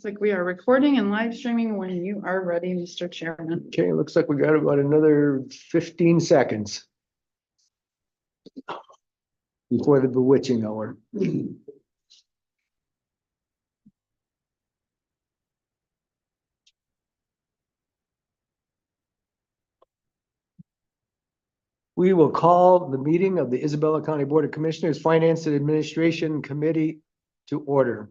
Looks like we are recording and live streaming when you are ready, Mr. Chairman. Okay, looks like we got about another 15 seconds before the bewitching hour. We will call the meeting of the Isabella County Board of Commissioners Finance and Administration Committee to order.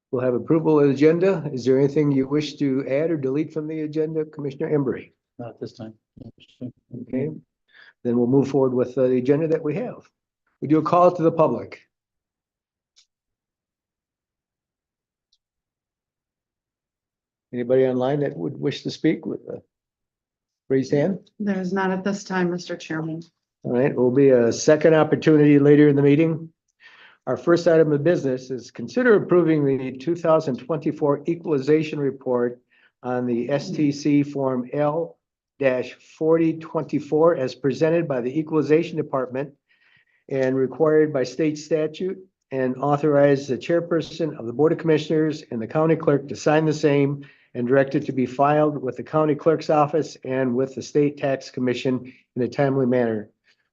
We'll have approval of the agenda. Is there anything you wish to add or delete from the agenda, Commissioner Embry? Not this time. Okay, then we'll move forward with the agenda that we have. We do a call to the public. Anybody online that would wish to speak with a raised hand? There's not at this time, Mr. Chairman. All right, will be a second opportunity later in the meeting. Our first item of business is consider approving the 2024 equalization report on the STC Form L-4024 as presented by the Equalization Department and required by state statute, and authorize the chairperson of the Board of Commissioners and the county clerk to sign the same and direct it to be filed with the county clerk's office and with the State Tax Commission in a timely manner.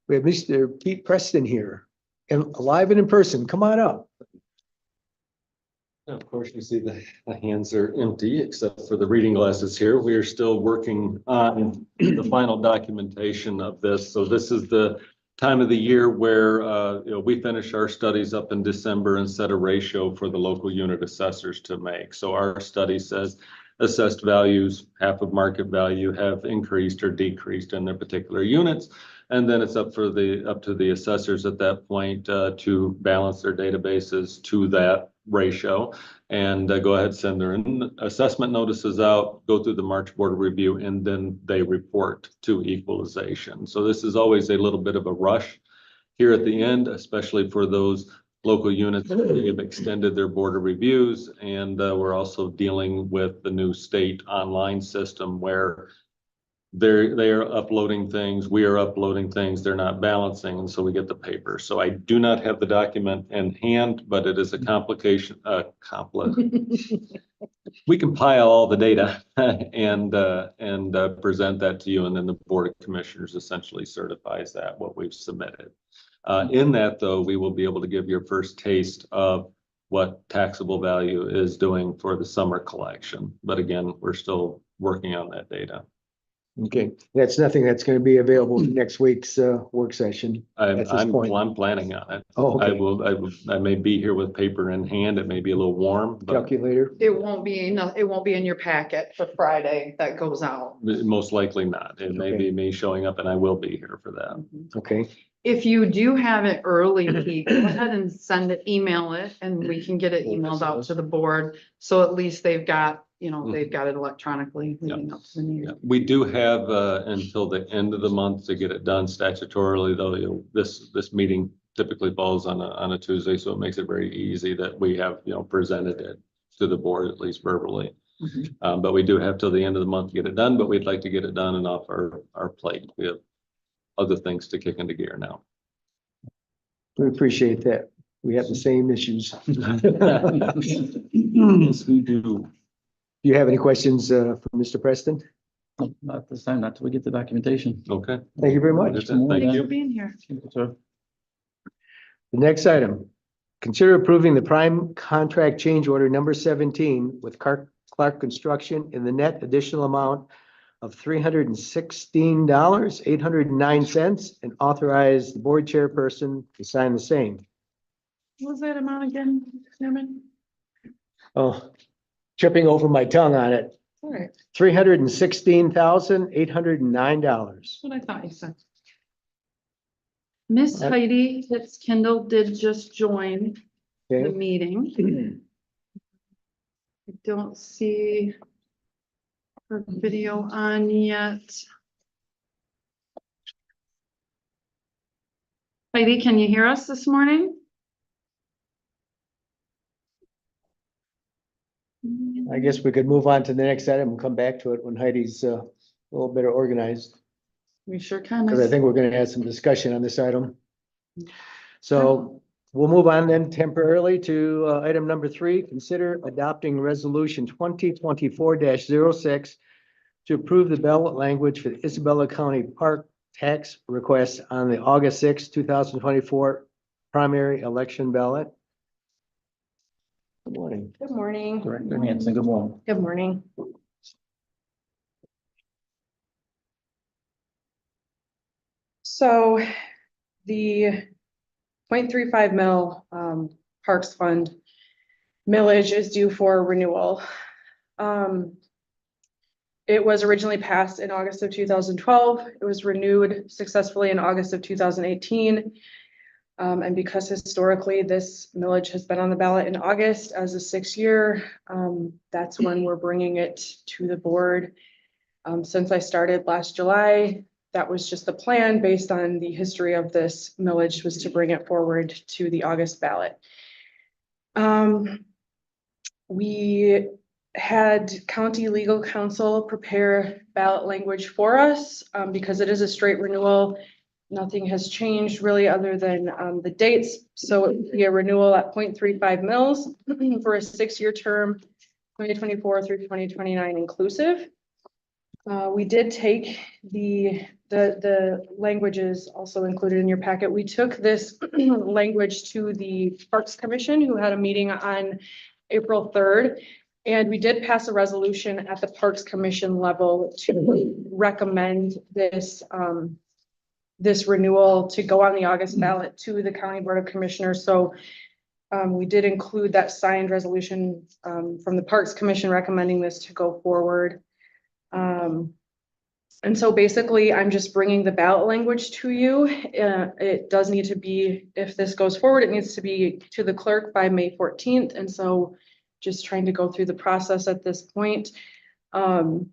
We have Mr. Pete Preston here, and live and in person. Come on up. Of course, you see the hands are empty except for the reading glasses here. We are still working on the final documentation of this. So this is the time of the year where we finish our studies up in December and set a ratio for the local unit assessors to make. So our study says assessed values, half of market value, have increased or decreased in their particular units. And then it's up to the assessors at that point to balance their databases to that ratio and go ahead, send their assessment notices out, go through the March board review, and then they report to equalization. So this is always a little bit of a rush here at the end, especially for those local units that have extended their board of reviews. And we're also dealing with the new state online system where they are uploading things, we are uploading things, they're not balancing, and so we get the paper. So I do not have the document in hand, but it is a complication, we compile all the data and present that to you, and then the Board of Commissioners essentially certifies that what we've submitted. In that, though, we will be able to give your first taste of what taxable value is doing for the summer collection. But again, we're still working on that data. Okay, that's nothing that's going to be available for next week's work session. At this point. I'm planning on it. Oh, okay. I may be here with paper in hand. It may be a little warm, but Calculator. It won't be enough. It won't be in your packet for Friday that goes out. most likely not. It may Okay. be me showing up, and I will be here for that. Okay, If you do have it early, Pete, go ahead and send it, email it, and we can get it emailed out to the board. So at least they've got, they've got it electronically leading up to the meeting. Yeah, we do have until the end of the month to get it done statutorily, though. This meeting typically falls on a Tuesday, so it makes it very easy that we have presented it to the board, at least verbally. Mhm. But we do have till the end of the month to get it done, but we'd like to get it done and off our plate. We have other things to kick into gear now. we appreciate that. We have the same issues. Yes, we do. Do you have any questions for Mr. Preston? No, not this time, not till we get the documentation. Okay. Thank you very much. That's it. Thank Thanks for you. being here. Sir. The next item, consider approving the prime contract change order number 17 with Clark Construction in the net additional amount of $316,809 and authorize the board chairperson to sign the same. What was that amount again, Chairman? Oh, tripping over my tongue on it. All right, $316,809. that's what I thought you said. Miss Heidi Hitz-Kendall did just join the Okay. meeting. I don't see her video on yet. Heidi, can you hear us this morning? I guess we could move on to the next item and come back to it when Heidi's a little better organized, We sure can. because I think we're going to have some discussion on this item. So we'll move on then temporarily to item number 3, consider adopting resolution 2024-06 to approve the ballot language for the Isabella County Park tax request on the August 6, 2024 primary election ballot. Good morning. Good morning. Director Hanson, good morning. Good morning. So the 0.35 mil Parks Fund millage is due for renewal. It was originally passed in August of 2012. It was renewed successfully in August of 2018. And because historically this millage has been on the ballot in August as a 6-year, that's when we're bringing it to the board. Since I started last July, that was just the plan based on the history of this millage, was to bring it forward to the August ballot. We had county legal counsel prepare ballot language for us because it is a straight renewal. Nothing has changed really other than the dates. So it would be a renewal at 0.35 mils for a 6-year term, 2024 through 2029 inclusive. We did take the languages also included in your packet. We took this language to the Parks Commission, who had a meeting on April 3rd. And we did pass a resolution at the Parks Commission level to recommend this this renewal to go on the August ballot to the County Board of Commissioners. So we did include that signed resolution from the Parks Commission recommending this to go forward. And so basically, I'm just bringing the ballot language to you. It does need to be, if this goes forward, it needs to be to the clerk by May 14th. And so just trying to go through the process at this point. I'm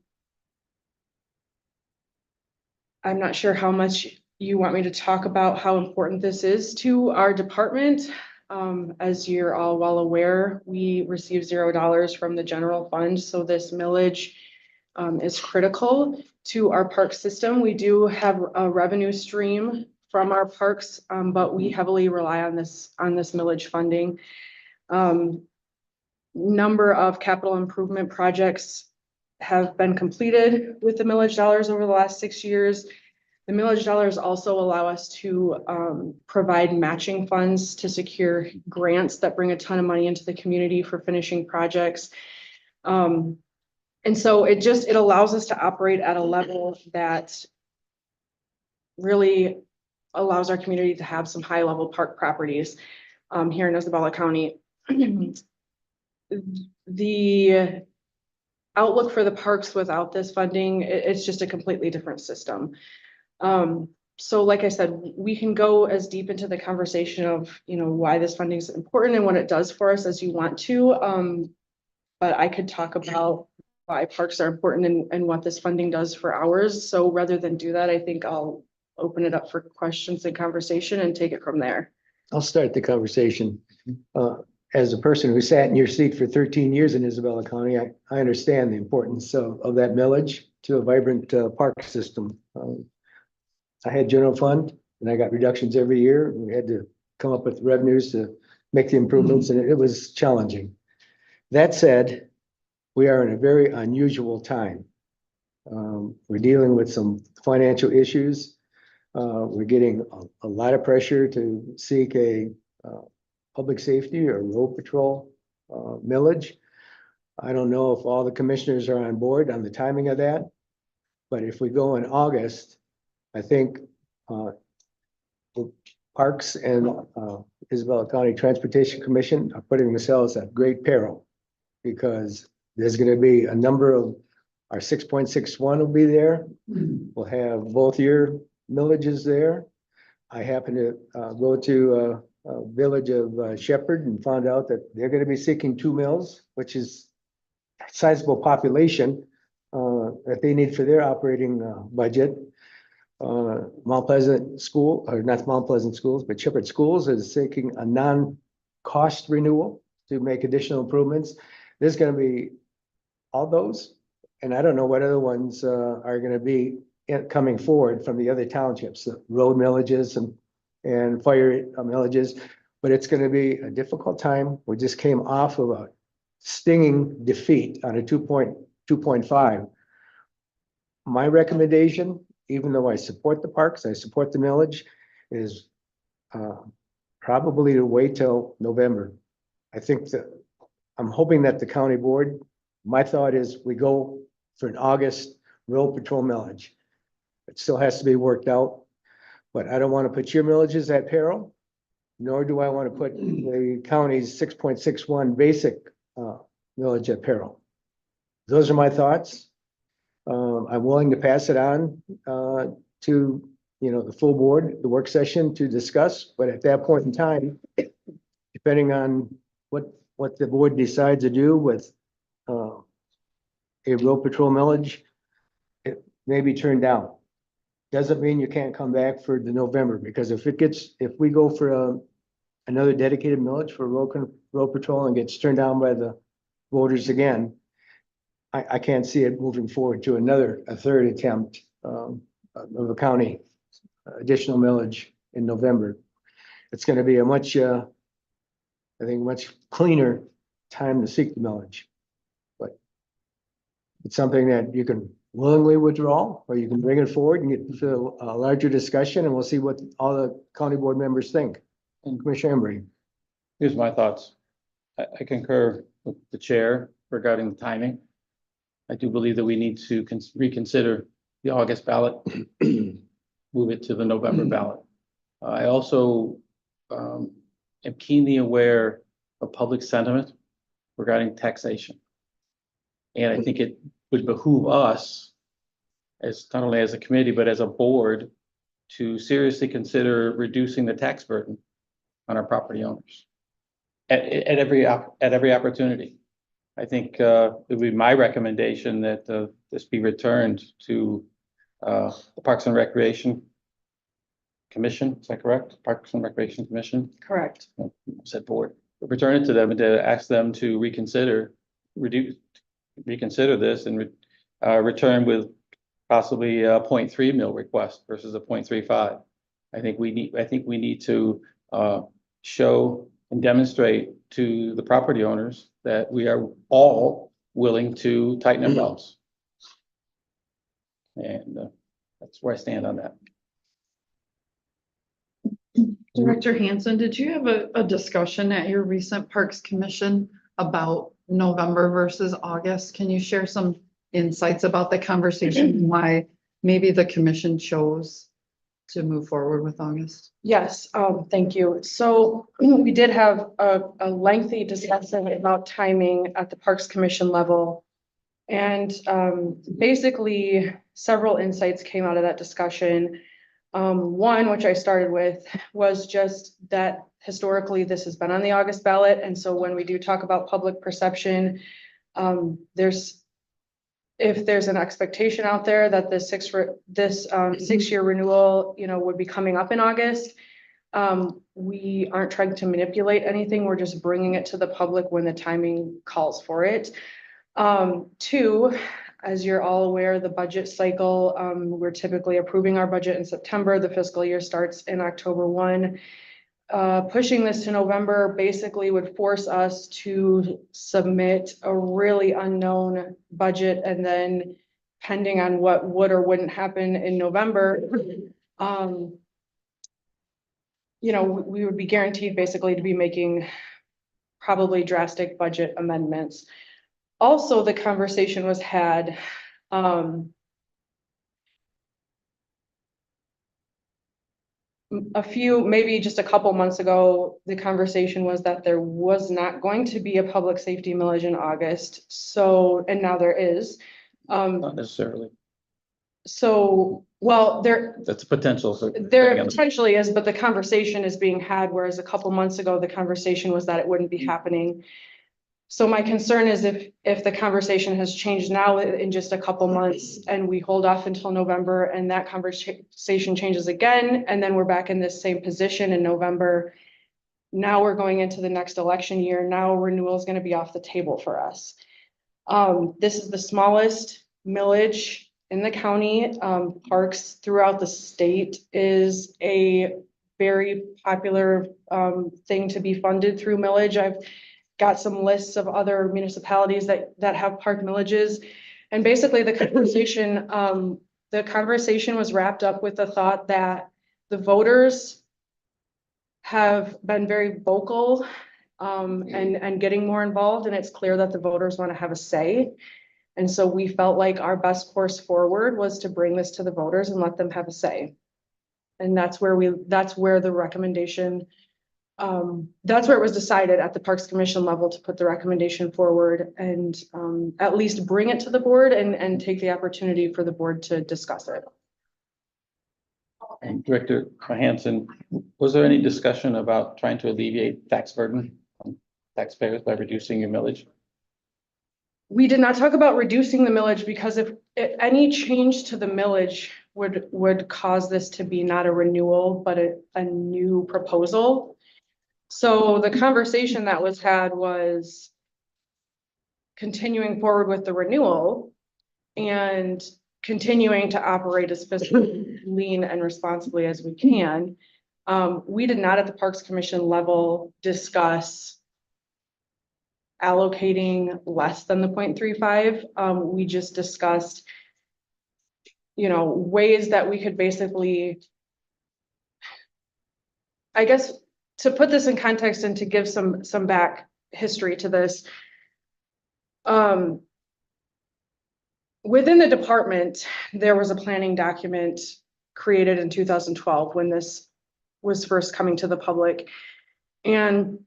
not sure how much you want me to talk about how important this is to our department. As you're all well aware, we receive $0 from the general fund. So this millage is critical to our park system. We do have a revenue stream from our parks, but we heavily rely on this millage funding. Number of capital improvement projects have been completed with the millage dollars over the last 6 years. The millage dollars also allow us to provide matching funds to secure grants that bring a ton of money into the community for finishing projects. And so it allows us to operate at a level that really allows our community to have some high level park properties here in Isabella County. The outlook for the parks without this funding, it's just a completely different system. So like I said, we can go as deep into the conversation of, why this funding is important and what it does for us as you want to. But I could talk about why parks are important and what this funding does for ours. So rather than do that, I think I'll open it up for questions and conversation and take it from there. I'll start the conversation. As a person who sat in your seat for 13 years in Isabella County, I understand the importance of that millage to a vibrant park system. I had general fund and I got reductions every year. We had to come up with revenues to make the improvements, and it was challenging. That said, we are in a very unusual time. We're dealing with some financial issues. We're getting a lot of pressure to seek a public safety or road patrol millage. I don't know if all the commissioners are on board on the timing of that, but if we go in August, I think Parks and Isabella County Transportation Commission are putting themselves at great peril, because there's going to be a number of our 6.61 will be there. We'll have both your millages there. I happen to go to a village of Shepherd and found out that they're going to be seeking 2 mills, which is a sizable population that they need for their operating budget. Mount Pleasant School, or not Mount Pleasant Schools, but Shepherd Schools is seeking a non-cost renewal to make additional improvements. There's going to be all those, and I don't know what other ones are going to be coming forward from the other townships, the road millages and fire millages. but it's gonna be a difficult time. We just came off of a stinging defeat on a 2.5. My recommendation, even though I support the parks, I support the millage, is probably to wait till November. I think that, I'm hoping that the county board, my thought is we go for an August road patrol millage. It still has to be worked out, but I don't want to put your millages at peril, nor do I want to put the county's 6.61 basic millage at peril. Those are my thoughts. I'm willing to pass it on to, the full board, the work session to discuss, but at that point in time, depending on what the board decides to do with a road patrol millage, it may be turned down. Doesn't mean you can't come back for the November, because if we go for another dedicated millage for road patrol and gets turned down by the voters again, I can't see it moving forward to a third attempt of a county additional millage in November. It's going to be a much cleaner time to seek the millage. But it's something that you can willingly withdraw, or you can bring it forward and get to a larger discussion, and we'll see what all the county board members think. And Commissioner Embry. Here's my thoughts. I concur with the chair regarding the timing. I do believe that we need to reconsider the August ballot, move it to the November ballot. I also am keenly aware of public sentiment regarding taxation. And I think it would behoove us, as not only as a committee, but as a board, to seriously consider reducing the tax burden on our property owners at every opportunity. I think it would be my recommendation that this be returned to the Parks and Recreation Commission. Is that correct? Parks and Recreation Commission. Correct. Said board. Return it to them and to ask them to reconsider this and return with possibly a 0.3 mil request versus a 0.35. I think we need to show and demonstrate to the property owners that we are all willing to tighten our belts. And that's where I stand on that. Director Hanson, did you have a discussion at your recent Parks Commission about November versus August? Can you share some insights about the conversation, why maybe the commission chose to move forward with August? Yes, thank you. So we did have a lengthy discussion about timing at the Parks Commission level. And basically several insights came out of that discussion. One, which I started with, was just that historically this has been on the August ballot. And so when we do talk about public perception, if there's an expectation out there that this 6-year renewal, would be coming up in August, we aren't trying to manipulate anything. We're just bringing it to the public when the timing calls for it. Two, as you're all aware, the budget cycle, we're typically approving our budget in September. The fiscal year starts in October 1. Pushing this to November basically would force us to submit a really unknown budget, and then depending on what would or wouldn't happen in November, we would be guaranteed basically to be making probably drastic budget amendments. Also, the conversation was had, maybe just a couple months ago, the conversation was that there was not going to be a public safety millage in August. So, and now there is. Not necessarily. So, well, That's a potential. there potentially is, but the conversation is being had, whereas a couple months ago, the conversation was that it wouldn't be happening. So my concern is if the conversation has changed now in just a couple months and we hold off until November and that conversation changes again, and then we're back in this same position in November, now we're going into the next election year. Now renewal is going to be off the table for us. This is the smallest millage in the county. Parks throughout the state is a very popular thing to be funded through millage. I've got some lists of other municipalities that have park millages. And basically the conversation was wrapped up with the thought that the voters have been very vocal and getting more involved, and it's clear that the voters want to have a say. And so we felt like our best course forward was to bring this to the voters and let them have a say. And that's where the recommendation, that's where it was decided at the Parks Commission level to put the recommendation forward and at least bring it to the board and take the opportunity for the board to discuss it. And Director Hanson, was there any discussion about trying to alleviate tax burden on taxpayers by reducing your millage? We did not talk about reducing the millage because if any change to the millage would cause this to be not a renewal, but a new proposal. So the conversation that was had was continuing forward with the renewal and continuing to operate as fiscally lean and responsibly as we can. We did not at the Parks Commission level discuss allocating less than the 0.35. We just discussed, ways that we could basically, I guess, to put this in context and to give some back history to this. Within the department, there was a planning document created in 2012 when this was first coming to the public. And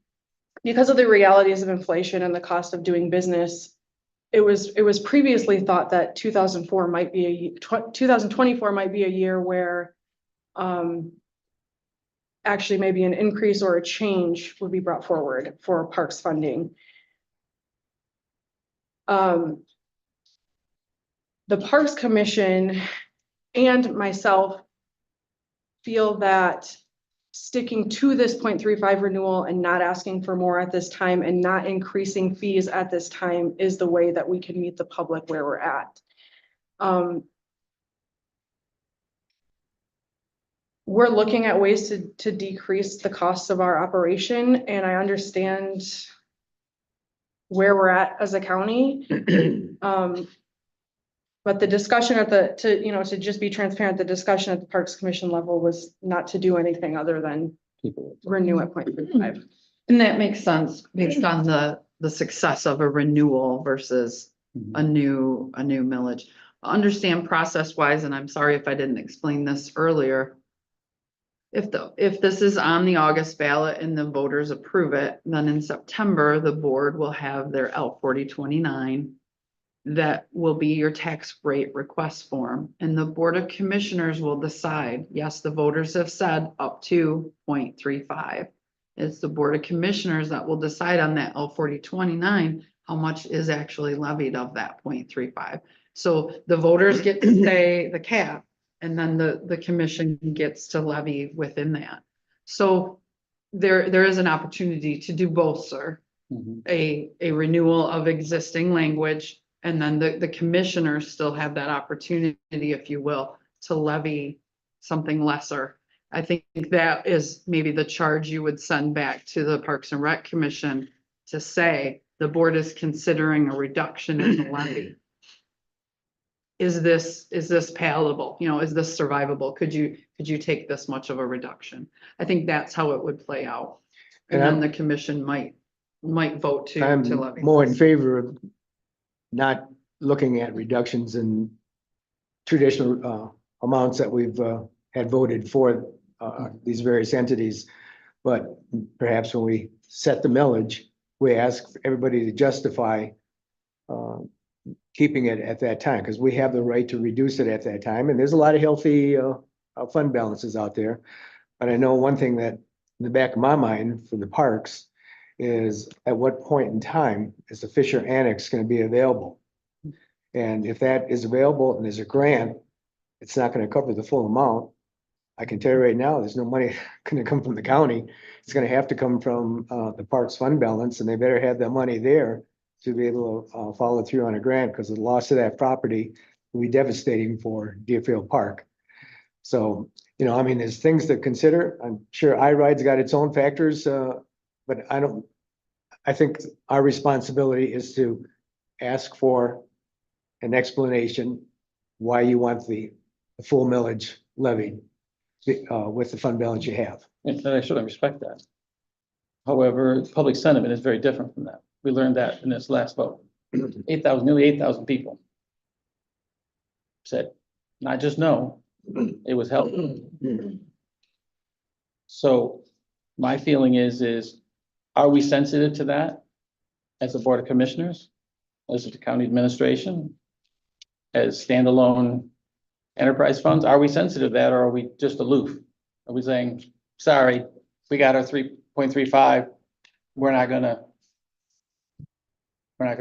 because of the realities of inflation and the cost of doing business, it was previously thought that 2024 might be a year where actually maybe an increase or a change would be brought forward for parks funding. The Parks Commission and myself feel that sticking to this 0.35 renewal and not asking for more at this time and not increasing fees at this time is the way that we can meet the public where we're at. We're looking at ways to decrease the costs of our operation, and I understand where we're at as a county. But the discussion to just be transparent, the discussion at the Parks Commission level was not to do anything other than renew at 0.35. And that makes sense based on the success of a renewal versus a new millage. Understand process wise, and I'm sorry if I didn't explain this earlier. If this is on the August ballot and the voters approve it, then in September, the board will have their L 4029. That will be your tax rate request form, and the Board of Commissioners will decide, yes, the voters have said up to 0.35. It's the Board of Commissioners that will decide on that L 4029, how much is actually levied of that 0.35. So the voters get to say the cap, and then the commission gets to levy within that. So there is an opportunity to do both, sir. A renewal of existing language, and then the commissioners still have that opportunity, if you will, to levy something lesser. I think that is maybe the charge you would send back to the Parks and Rec Commission to say the board is considering a reduction in the levy. Is this palatable? Is this survivable? Could you take this much of a reduction? I think that's how it would play out. And then the commission might vote to levy. I'm more in favor of not looking at reductions in traditional amounts that we've had voted for these various entities. But perhaps when we set the millage, we ask everybody to justify keeping it at that time, because we have the right to reduce it at that time. And there's a lot of healthy fund balances out there. But I know one thing that in the back of my mind for the parks is at what point in time is the Fisher Annex going to be available? And if that is available and there's a grant, it's not going to cover the full amount. I can tell you right now, there's no money going to come from the county. It's going to have to come from the parks fund balance, and they better have that money there to be able to follow through on a grant, because the loss of that property will be devastating for Deerfield Park. So You know, I mean, there's things to consider. I'm sure I-RIDE's got its own factors, but I think our responsibility is to ask for an explanation why you want the full millage levied with the fund balance you have. And I should respect that. However, public sentiment is very different from that. We learned that in this last vote. 8,000, nearly 8,000 people said, not just no, it was held. So my feeling is, are we sensitive to that as a Board of Commissioners, as the county administration, as standalone enterprise funds? Are we sensitive to that, or are we just aloof? Are we saying, sorry, we got our 3.35, we're not gonna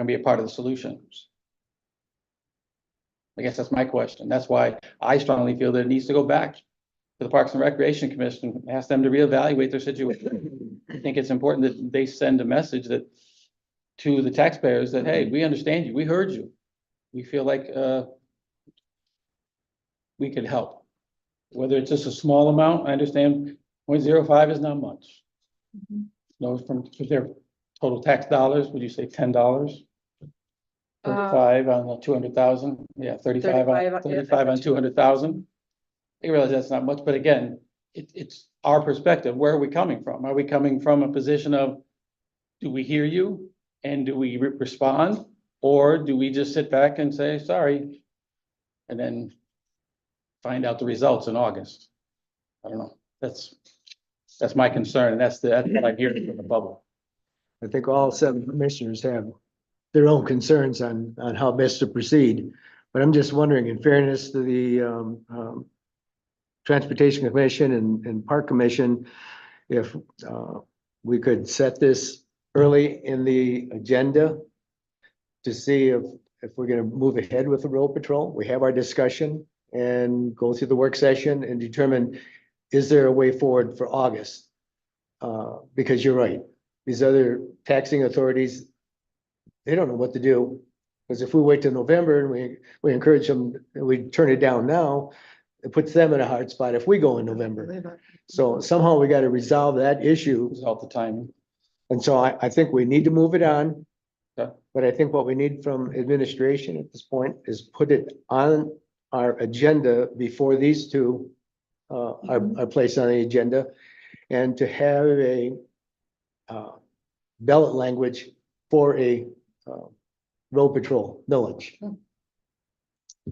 be a part of the solution? I guess that's my question. That's why I strongly feel that it needs to go back to the Parks and Recreation Commission, and ask them to reevaluate their situation. I think it's important that they send a message that to the taxpayers that, hey, we understand you, we heard you. We feel like we could help. Whether it's just a small amount, I understand 0.05 is not much. No, from their total tax dollars, would you say $10? 35 on 200,000, yeah, 35 on 35 on 200,000. I realize that's not much, but again, it's our perspective. Where are we coming from? Are we coming from a position of, do we hear you and do we respond? Or do we just sit back and say, sorry, and then find out the results in August? I don't know. That's my concern, and that's what I'm hearing from the public. I think all 7 commissioners have their own concerns on how best to proceed. But I'm just wondering, in fairness to the Transportation Commission and Park Commission, if we could set this early in the agenda to see if we're gonna move ahead with the road patrol. We have our discussion and go through the work session and determine, is there a way forward for August? Because you're right, these other taxing authorities, they don't know what to do. Because if we wait till November and we encourage them, and we turn it down now, it puts them in a hard spot if we go in November. So somehow we got to resolve that issue. Result the timing. And so I think we need to move it on. Okay. But I think what we need from administration at this point is put it on our agenda before these two are placed on the agenda, and to have a ballot language for a road patrol millage.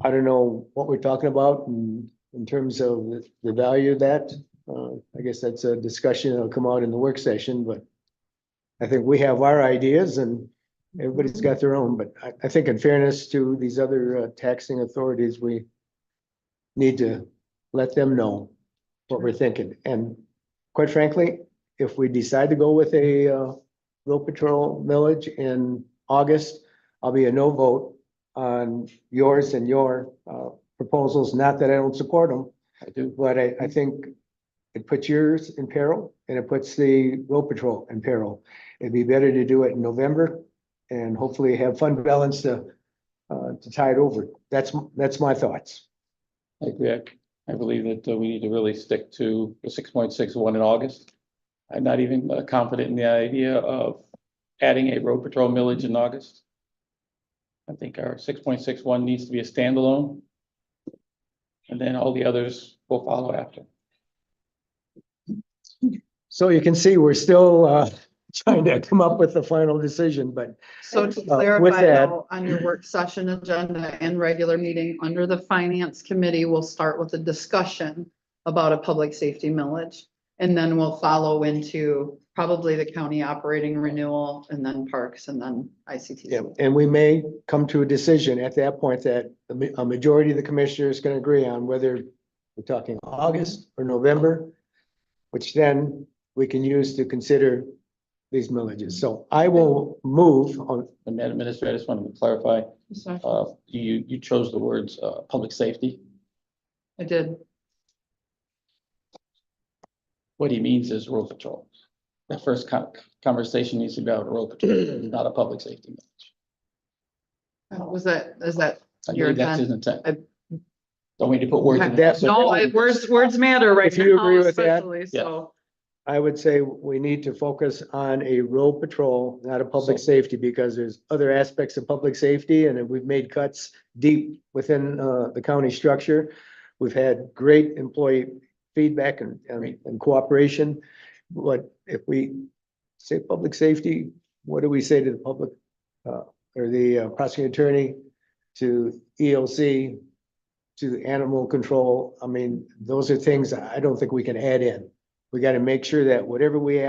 I don't know what we're talking about in terms of the value of that. I guess that's a discussion that'll come out in the work session, but I think we have our ideas and everybody's got their own. But I think in fairness to these other taxing authorities, we need to let them know what we're thinking. And quite frankly, if we decide to go with a road patrol millage in August, I'll be a no vote on yours and your proposals. Not that I don't support them, I do. but I think it puts yours in peril and it puts the road patrol in peril. It'd be better to do it in November and hopefully have fund balance to tie it over. That's my thoughts. I agree. I believe that we need to really stick to the 6.61 in August. I'm not even confident in the idea of adding a road patrol millage in August. I think our 6.61 needs to be a standalone. And then all the others will follow after. So you can see, we're still trying to come up with the final decision, but So to with clarify, that- though, on your work session agenda and regular meeting under the Finance Committee, we'll start with a discussion about a public safety millage. And then we'll follow into probably the county operating renewal and then parks and then ICTC. yeah, and we may come to a decision at that point that a majority of the commissioners can agree on whether we're talking August or November, which then we can use to consider these millages. So I will move on. And Madam Administrator, I just wanted to clarify, So you chose the words, public safety. I did. What he means is road patrol. That first conversation needs to be about road patrol, not a public safety millage. Is that I your believe that's his intent? intent. Don't we need to put words in That- there? No, words matter right If you now, agree with that, especially, so. I would say we need to focus on a road patrol, not a public So- safety, because there's other aspects of public safety and we've made cuts deep within the county structure. We've had great employee feedback and cooperation. But if we say public safety, what do we say to the public? Or the prosecuting attorney, to EOC, to animal control? I mean, those are things I don't think we can add in. We got to make sure that whatever they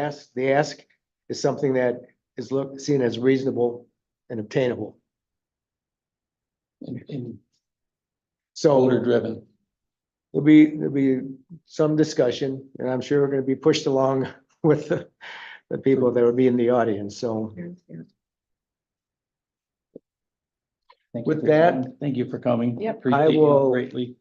ask is something that is seen as reasonable and obtainable. In So voter driven. there'll be some discussion, and I'm sure we're going to be pushed along with the people that will be in the audience. So Thank you With for that- coming. Thank you for coming. Yep. Appreciate you all will- greatly.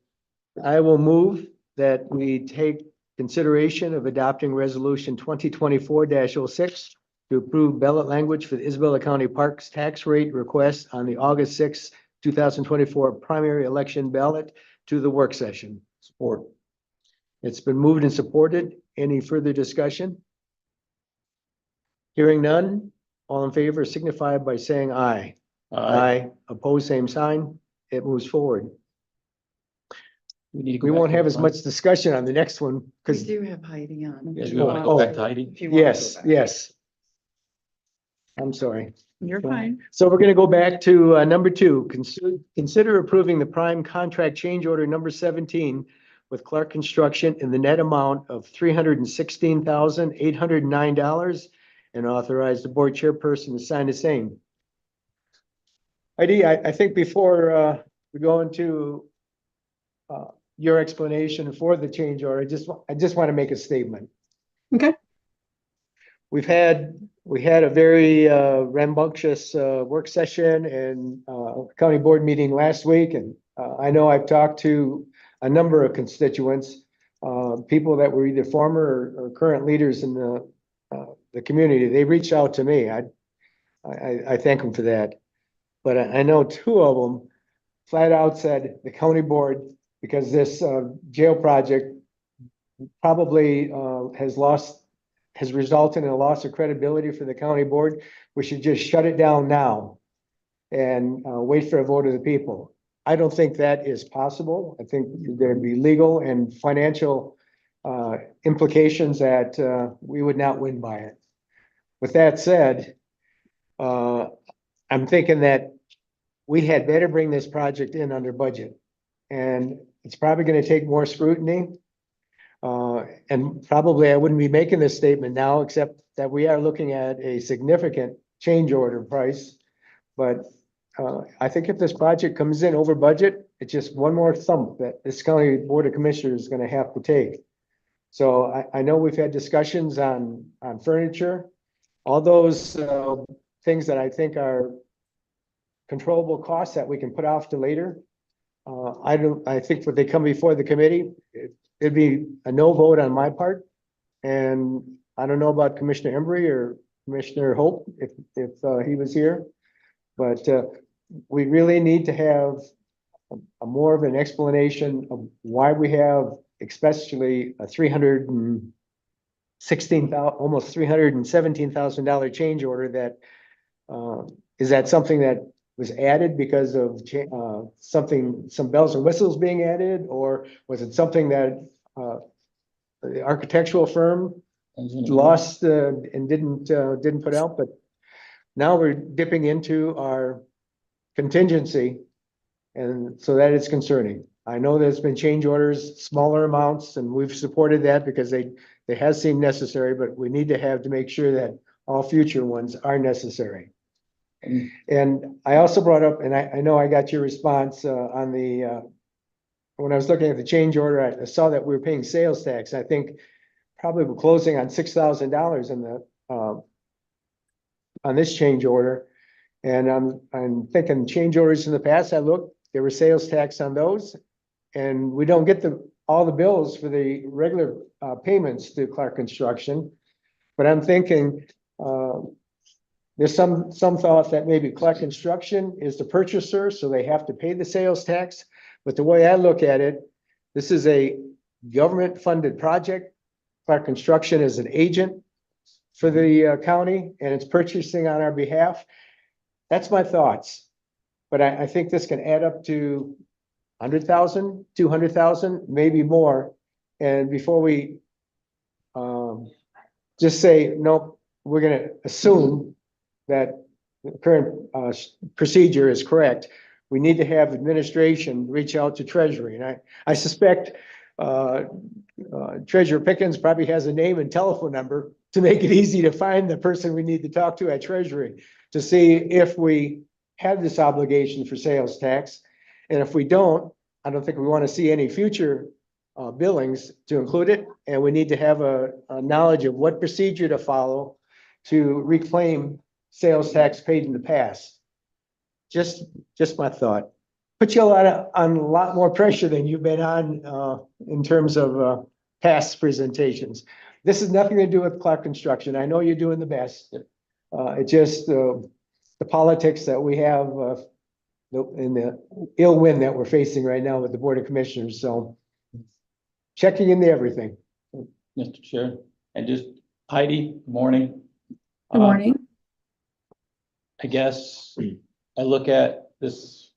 I will move that we take consideration of adopting resolution 2024-06 to approve ballot language for the Isabella County Parks tax rate request on the August 6, 2024 primary election ballot to the work session. Support. It's been moved and supported. Any further discussion? Hearing none, all in favor signify by saying aye. Opposed, same sign. It moves forward. We need to go We back won't to have the as front. much discussion on the next one We because do have Heidi on. Yeah, do we want to go back to Heidi? If you want to go yes, back. yes. I'm sorry. You're fine. So we're gonna go back to number 2, consider approving the prime contract change order number 17 with Clark Construction in the net amount of $316,809 and authorize the board chairperson to sign the same. Heidi, I think before we go into your explanation for the change order, I just want to make a statement. Okay. We had a very rambunctious work session and county board meeting last week, and I know I've talked to a number of constituents, people that were either former or current leaders in the community. They reached out to me. I thank them for that. But I know 2 of them flat out said the county board, because this jail project probably has resulted in a loss of credibility for the county board. We should just shut it down now and wait for a vote of the people. I don't think that is possible. I think there'd be legal and financial implications that we would not win by it. With that said, I'm thinking that we had better bring this project in under budget. And it's probably going to take more scrutiny. And probably I wouldn't be making this statement now, except that we are looking at a significant change order price. But I think if this project comes in over budget, it's just one more thump that this county board of commissioners is going to have to take. So I know we've had discussions on furniture, all those things that I think are controllable costs that we can put off to later. I think when they come before the committee, it'd be a no vote on my part. And I don't know about Commissioner Embry or Commissioner Hope if he was here. But we really need to have a more of an explanation of why we have especially a almost $317,000 change order that is that something that was added because of some bells and whistles being added, or was it something that the architectural firm lost and didn't put out? But now we're dipping into our contingency, and so that is concerning. I know there's been change orders, smaller amounts, and we've supported that because they have seemed necessary, but we need to make sure that all future ones are necessary. And I also brought up, and I know I got your response on when I was looking at the change order, I saw that we were paying sales tax. I think probably we're closing on $6,000 in on this change order. And I'm thinking change orders in the past, I looked, there were sales tax on those. And we don't get all the bills for the regular payments to Clark Construction. But I'm thinking there's some thought that maybe Clark Construction is the purchaser, so they have to pay the sales tax. But the way I look at it, this is a government-funded project. Clark Construction is an agent for the county, and it's purchasing on our behalf. That's my thoughts. But I think this can add up to 100,000, 200,000, maybe more. And before we just say, nope, we're gonna assume that the current procedure is correct, we need to have administration reach out to Treasury. And I suspect Treasurer Pickens probably has a name and telephone number to make it easy to find the person we need to talk to at Treasury to see if we have this obligation for sales tax. And if we don't, I don't think we want to see any future billings to include it. And we need to have a knowledge of what procedure to follow to reclaim sales tax paid in the past. Just my thought. Put you on a lot more pressure than you've been on in terms of past presentations. This has nothing to do with Clark Construction. I know you're doing the best. It's just the politics that we have in the ill wind that we're facing right now with the Board of Commissioners. So checking into everything. Mr. Chair, and just Heidi, good morning. Good morning. I guess I look at this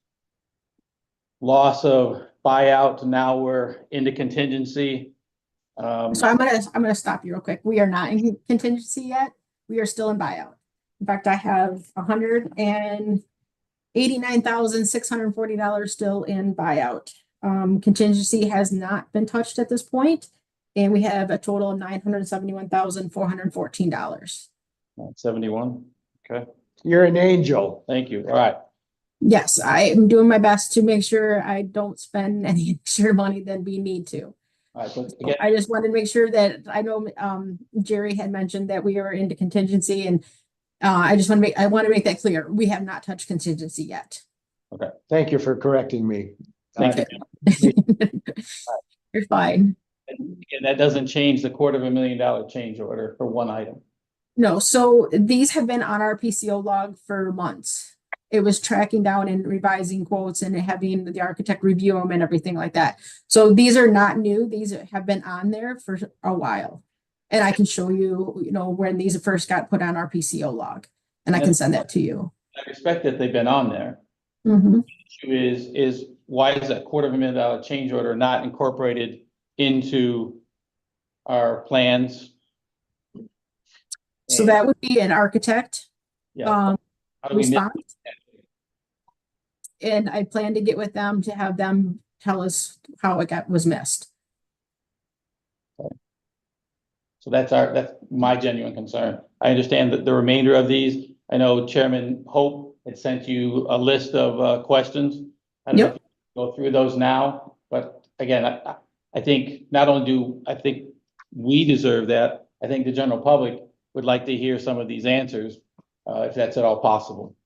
loss of buyout, and now we're into contingency. So I'm gonna stop you real quick. We are not in contingency yet. We are still in buyout. In fact, I have $189,640 still in buyout. Contingency has not been touched at this point, and we have a total of $971,414. 71, okay, You're an angel. thank you, all right. Yes, I am doing my best to make sure I don't spend any extra money than we need to. All right, but again, I just wanted to make sure that I know Jerry had mentioned that we are into contingency, and I want to make that clear. We have not touched contingency yet. Thank you for correcting me. thank you. You're fine. And that doesn't change the $250,000 change order for one item. No, so these have been on our PCO log for months. It was tracking down and revising quotes and having the architect review them and everything like that. So these are not new. These have been on there for a while. And I can show you, when these first got put on our PCO log, and I can send that to you. I respect that they've been on there. Mhm. Issue is why is that $250,000 change order not incorporated into our plans? So that would be an architect Yeah. How do we miss- response. And I plan to get with them to have them tell us how it was missed. So that's my genuine concern. I understand that the remainder of these, I know Chairman Hope had sent you a list of questions. I don't know if you can go through those now, but again, I think not only I think we deserve that, I think the general public would like to hear some of these answers, if that's at all possible.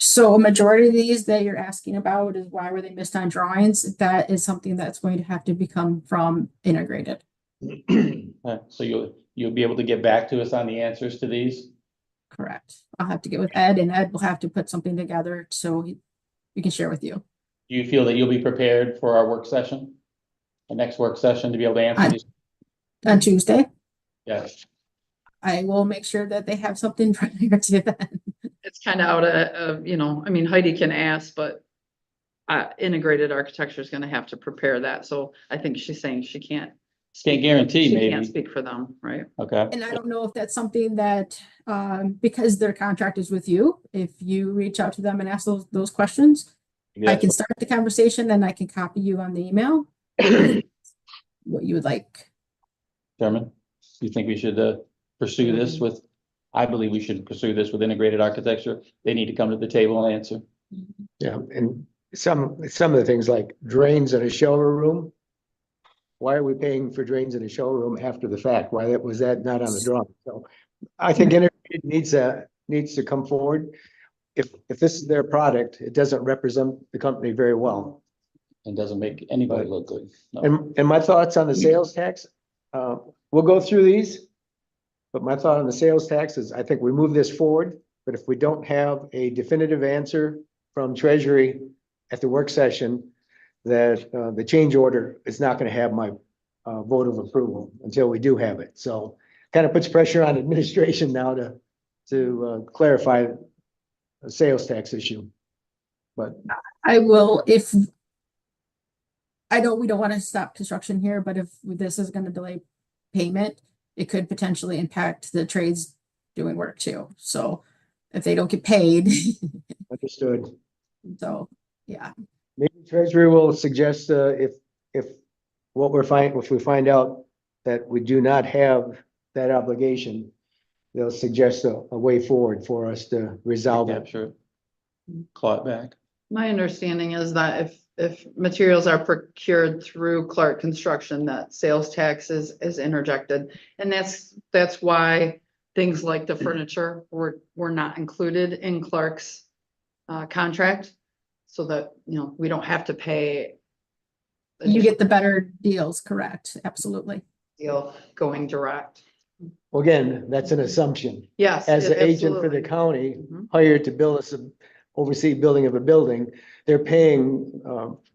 So a majority of these that you're asking about is why were they missed on drawings? That is something that's going to have to become from integrated. So you'll be able to get back to us on the answers to these? Correct. I'll have to get with Ed, and Ed will have to put something together so we can share with you. Do you feel that you'll be prepared for our work session? The next work session to be able to answer these? On Tuesday, Yes. I will make sure that they have something prior to then. It's kind of out of, I mean, Heidi can ask, but integrated architecture is going to have to prepare that. So I think she's saying she can't. Can't guarantee, She can't maybe. speak for them, right? Okay. And I don't know if that's something that, because their contract is with you, if you reach out to them and ask those questions, I can start the conversation and I can copy you on the email. What you would like. Chairman, do you think we should pursue this with, I believe we should pursue this with integrated architecture. They need to come to the table and answer. Yeah, and some of the things like drains in a shower room. Why are we paying for drains in a shower room after the fact? Why was that not on the drawing? So I think integrated needs to come forward. If this is their product, it doesn't represent the company very well. And doesn't make anybody look good. No. And my thoughts on the sales tax, we'll go through these. But my thought on the sales tax is I think we move this forward, but if we don't have a definitive answer from Treasury at the work session, that the change order is not going to have my vote of approval until we do have it. So kind of puts pressure on administration now to clarify the sales tax issue. But I will, if. I don't, we don't want to stop construction here, but if this is gonna delay payment, it could potentially impact the trades doing work too. So if they don't get paid, understood. so, yeah. Maybe Treasury will suggest if if we find out that we do not have that obligation, they'll suggest a way forward for us to resolve it. Capture it. Claw it back. My understanding is that if materials are procured through Clark Construction, that sales tax is interjected. And that's why things like the furniture were not included in Clark's contract. So that, you know, we don't have to pay. You get the better deals, correct? Absolutely. Deal going direct. Well, again, that's an assumption. Yes. As it the agent for the absolutely- county Mhm. hired to build us, oversee building of a building, they're paying,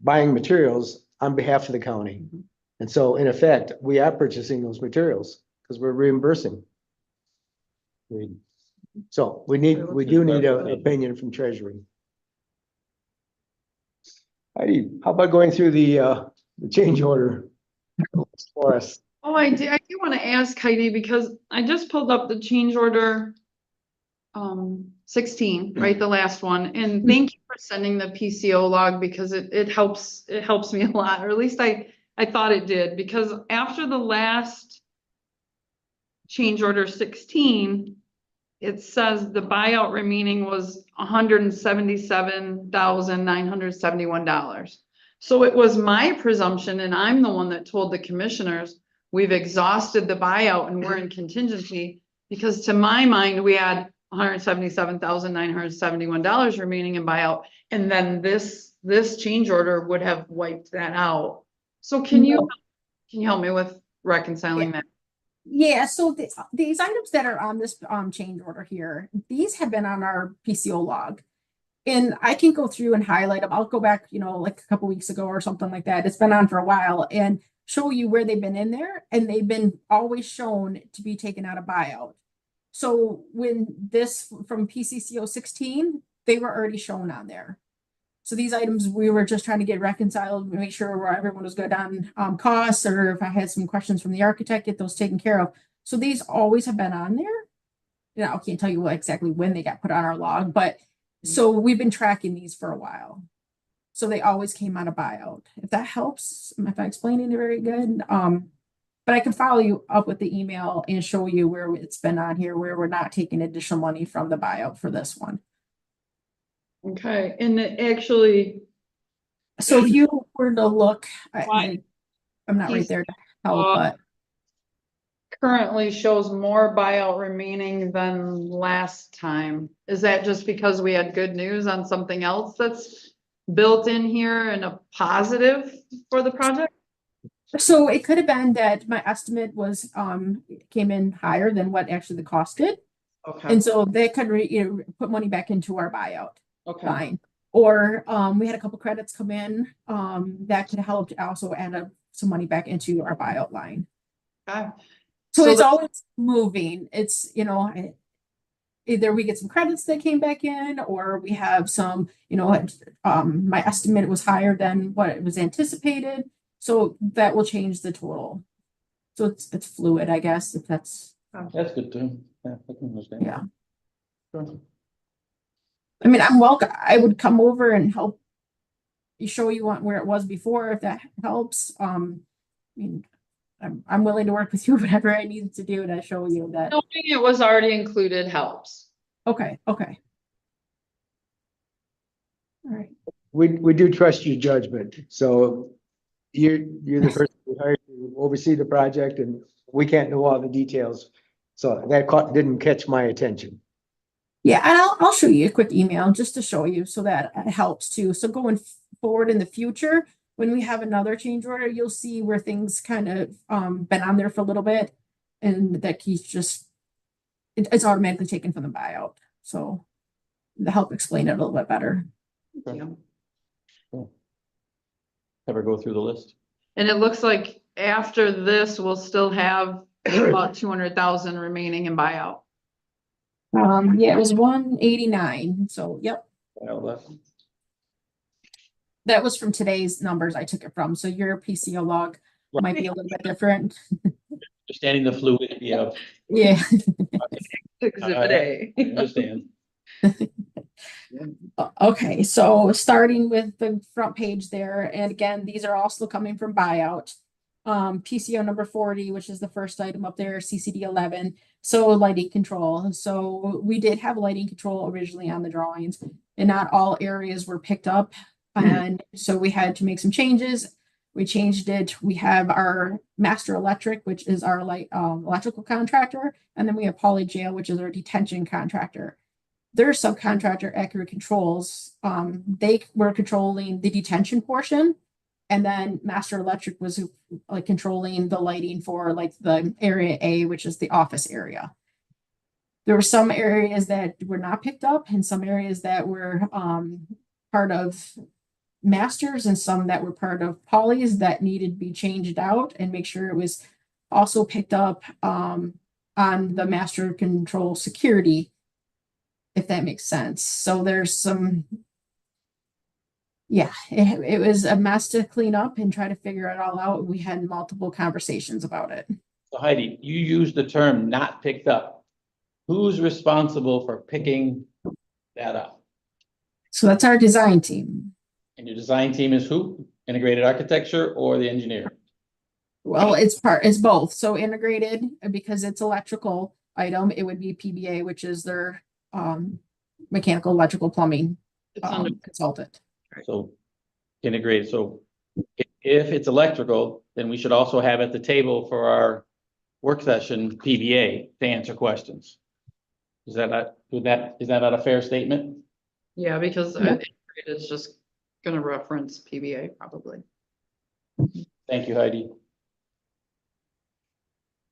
buying materials on behalf of the county. Mhm. And so in effect, we are purchasing those materials because we're reimbursing. So we do need an opinion from Treasury. Heidi, how about going through the change order for us? Oh, I do want to ask Heidi, because I just pulled up the change order 16, right, the last one, and thank you for sending the PCO log, because it helps me a lot, or at least I thought it did, because after the last change order 16, it says the buyout remaining was $177,971. So it was my presumption, and I'm the one that told the commissioners, we've exhausted the buyout and we're in contingency, because to my mind, we had $177,971 remaining in buyout. And then this change order would have wiped that out. So can you help me with reconciling that? Yeah, so these items that are on this change order here, these have been on our PCO log. And I can go through and highlight them. I'll go back, you know, like a couple weeks ago or something like that. It's been on for a while, and show you where they've been in there, and they've been always shown to be taken out of buyout. So when this from PCCO 16, they were already shown on there. So these items, we were just trying to get reconciled, make sure where everyone was good on costs, or if I had some questions from the architect, get those taken care of. So these always have been on there. You know, I can't tell you exactly when they got put on our log, but so we've been tracking these for a while. So they always came out of buyout. If that helps, if I'm explaining it very good. But I can follow you up with the email and show you where it's been on here, where we're not taking additional money from the buyout for this one. Okay, and it actually, So if you were to look, Why? I'm not right there to help, Uh, but currently shows more buyout remaining than last time. Is that just because we had good news on something else that's built in here and a positive for the project? so it could have been that my estimate was came in higher than what actually the cost did. Okay, And so they could put money back into our buyout. okay, Fine. Or we had a couple credits come in that could help also add up some money back into our buyout line. okay. So So it's the- always moving. It's, you know, either we get some credits that came back in, or we have some, you know, my estimate was higher than what it was anticipated. So that will change the total. So it's fluid, I guess, if that's, That's good too. Yeah, I can understand. yeah. Sure. I mean, I'm welcome. I would come over and help you, show you where it was before, if that helps. I mean, I'm willing to work with you, whatever I need to do to show you that. Knowing it was already included helps. Okay, okay. All right. We do trust your judgment. So you're the person who hired to oversee the project, and we can't know all the details. So that didn't catch my attention. Yeah, and I'll show you a quick email just to show you, so that it helps too. So going forward in the future, when we have another change order, you'll see where things kind of been on there for a little bit, and that he's just it's automatically taken from the buyout. So to help explain it a little bit better. Okay. Yeah. Cool. Ever go through the list? And it looks like after this, we'll still have about 200,000 remaining in buyout. Yeah, it was 189. So, yep, Well, that's- that was from today's numbers I took it from. So your PCO log might be a little bit different. Understanding the fluidity of, Yeah. Exhibit A. I understand. Okay, so starting with the front page there, and again, these are also coming from buyout. PCO number 40, which is the first item up there, CCD 11. So lighting control. So we did have lighting control originally on the drawings, and not all areas were picked up. And so we had to make some changes. We changed it. We have our Master Electric, which is our electrical contractor, and then we have Poly Jail, which is our detention contractor. Their subcontractor, Accurate Controls, they were controlling the detention portion, and then Master Electric was like controlling the lighting for like the area A, which is the office area. There were some areas that were not picked up, and some areas that were part of Masters, and some that were part of Poly's that needed to be changed out and make sure it was also picked up on the Master Control security, if that makes sense. So there's some, yeah, it was a mess to clean up and try to figure it all out. We had multiple conversations about it. So Heidi, you used the term not picked up. Who's responsible for picking that up? So that's our design team. And your design team is who? Integrated architecture or the engineer? Well, it's both. So integrated, because it's electrical item, it would be PBA, which is their mechanical, electrical, plumbing It's under, consultant. So integrated, so if it's electrical, then we should also have at the table for our work session, PBA, to answer questions. Is that not a fair statement? yeah, because Yeah. it is just gonna reference PBA probably. Thank you, Heidi.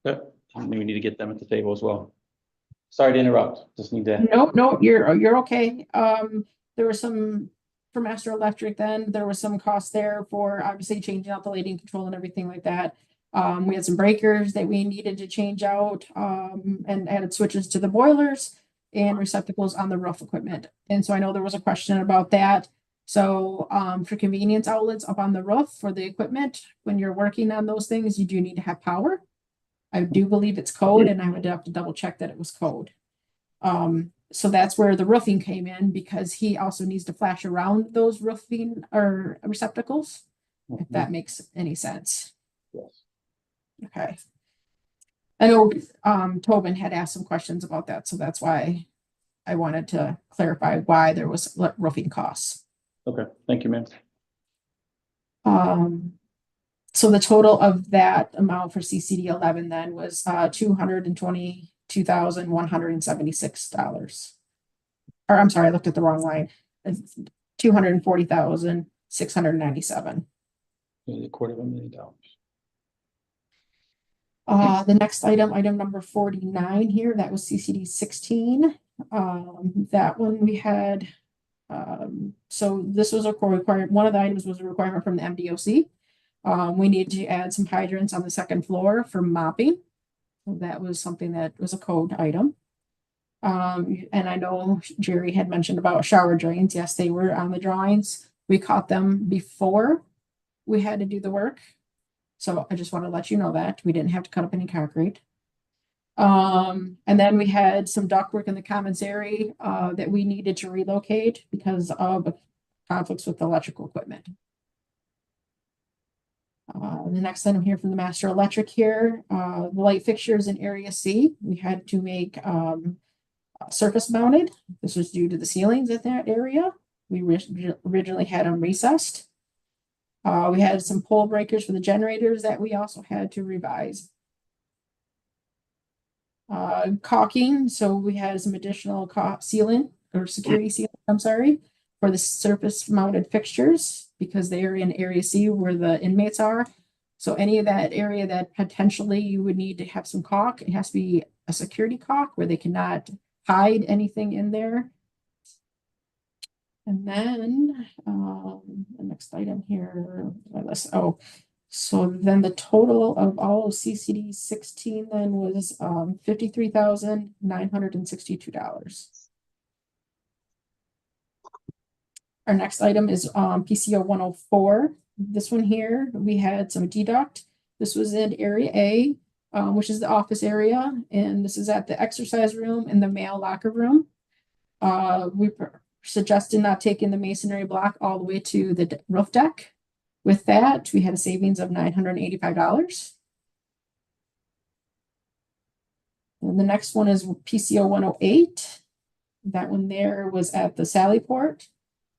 Yep, we need to get them at the table as well. Sorry to interrupt, just need to, No, you're okay. There was some for Master Electric then, there was some cost there for obviously changing out the lighting control and everything like that. We had some breakers that we needed to change out, and added switches to the boilers and receptacles on the roof equipment. And so I know there was a question about that. So, for convenience outlets up on the roof for the equipment, when you're working on those things, you do need to have power. I do believe it's code, and I would have to double check that it was code. So that's where the roofing came in, because he also needs to flash around those roofing or receptacles, if that makes any sense. yes. Okay. I know, Tobin had asked some questions about that, so that's why I wanted to clarify why there was roofing costs. Okay, thank you, ma'am. So the total of that amount for CCD 11 then was $222,176. Or I'm sorry, I looked at the wrong line. $240,697. $250,000. The next item number 49 here, that was CCD 16. That one we had, so this was a requirement. One of the items was a requirement from the MDOC. We need to add some hydrants on the second floor for mopping. So that was something that was a code item. And I know Jerry had mentioned about shower drains. Yes, they were on the drawings. We caught them before we had to do the work. So I just want to let you know that we didn't have to cut up any concrete. And then we had some ductwork in the commissary that we needed to relocate because of conflicts with electrical equipment. The next item here from the Master Electric here, the light fixtures in area C, we had to make surface mounted. This was due to the ceilings at that area. We originally had them recessed. We had some pole breakers for the generators that we also had to revise. Caulking, so we had some additional sealant or security sealant, I'm sorry, for the surface mounted fixtures because they are in area C where the inmates are. So any of that area that potentially you would need to have some caulk, it has to be a security caulk where they cannot hide anything in there. And then, the next item here, my list, oh, so then the total of all of CCD 16 then was, $53,962. Our next item is, PCO 104. This one here, we had some deduct. This was in area A, which is the office area, and this is at the exercise room and the male locker room. We suggested not taking the masonry block all the way to the roof deck. With that, we had a savings of $985. And the next one is PCO 108. That one there was at the Sally Port.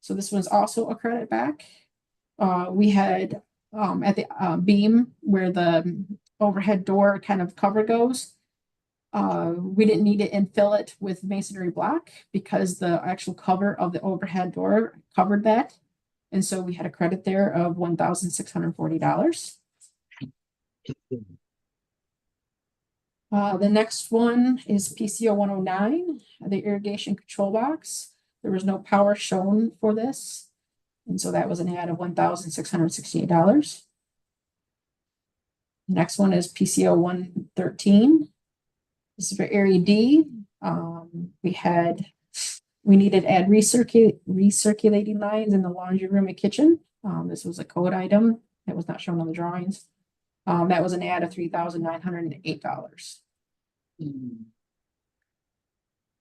So this was also a credit back. We had at the beam where the overhead door kind of cover goes. We didn't need to infill it with masonry block because the actual cover of the overhead door covered that. And so we had a credit there of $1,640. The next one is PCO 109, the irrigation control box. There was no power shown for this. And so that was an add of $1,668. Next one is PCO 113. This is for area D. We needed to add recirculating lines in the laundry room and kitchen. This was a code item that was not shown on the drawings. That was an add of $3,908.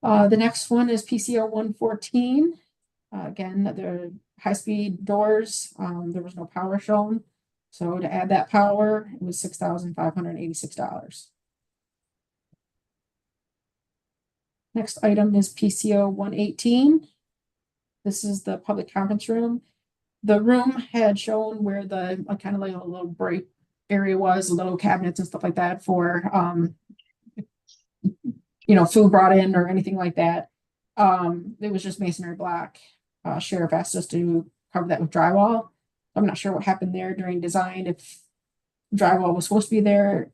The next one is PCO 114. Again, the high-speed doors, there was no power shown. So to add that power, it was $6,586. Next item is PCO 118. This is the public conference room. The room had shown where the kind of like a little break area was, little cabinets and stuff like that for food brought in or anything like that. It was just masonry block. Sheriff asked us to cover that with drywall. I'm not sure what happened there during design, if drywall was supposed to be there.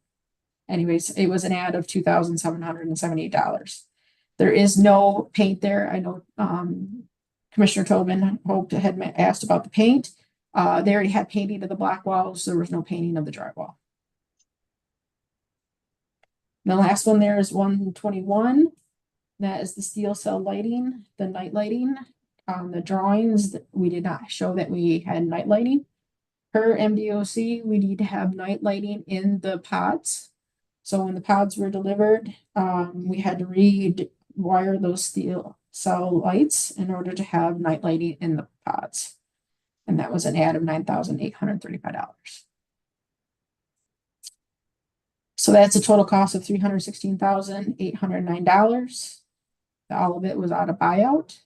Anyways, it was an add of $2,778. There is no paint there. I know Commissioner Tobin had asked about the paint. They already had painting of the black walls, so there was no painting of the drywall. The last one there is 121. That is the steel cell lighting, the night lighting. The drawings, we did not show that we had night lighting. Per MDOC, we need to have night lighting in the pods. So when the pods were delivered, we had to rewire those steel cell lights in order to have night lighting in the pods. And that was an add of $9,835. So that's a total cost of $316,809. All of it was out of buyout.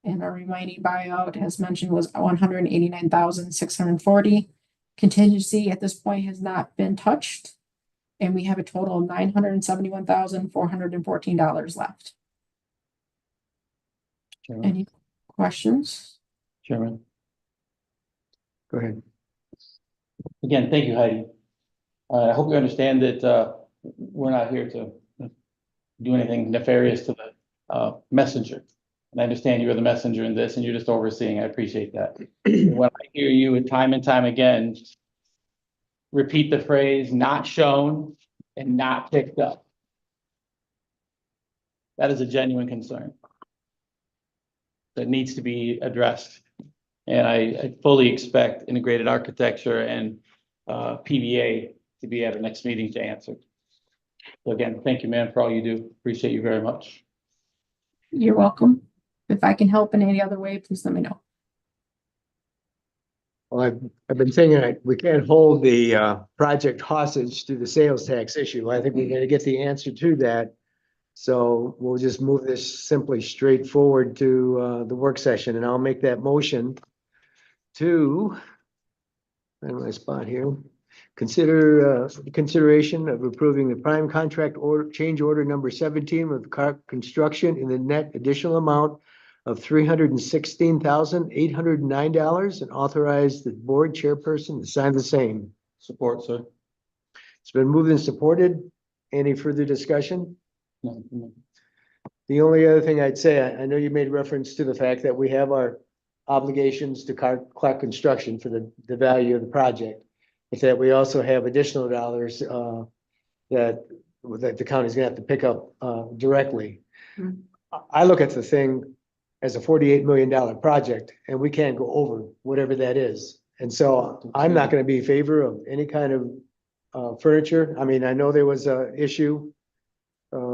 And our remaining buyout, as mentioned, was $189,640. Contingency at this point has not been touched. And we have a total of $971,414 left. Chairman, Any questions? Chairman. Go ahead. Again, thank you, Heidi. I hope you understand that we're not here to do anything nefarious to the messenger. And I understand you're the messenger in this and you're just overseeing. I appreciate that. When I hear you time and time again, repeat the phrase "not shown" and "not picked up," that is a genuine concern that needs to be addressed. And I fully expect integrated architecture and PBA to be at our next meeting to answer. So again, thank you, man, for all you do. Appreciate you very much. You're welcome. If I can help in any other way, please let me know. Well, I've been thinking we can't hold the project hostage to the sales tax issue. I think we're gonna get the answer to that. So we'll just move this simply straight forward to the work session, and I'll make that motion to find my spot here. Consideration of approving the prime contract order, change order number 17 with car construction in the net additional amount of $316,809 and authorize the board chairperson to sign the same. Support, sir. It's been moved and supported. Any further discussion? No. The only other thing I'd say, I know you made reference to the fact that we have our obligations to Clark Construction for the value of the project. But that we also have additional dollars, that the county's gonna have to pick up, directly. Hmm. I look at the thing as a $48 million project, and we can't go over whatever that is. And so I'm not gonna be in favor of any kind of furniture. I mean, I know there was a issue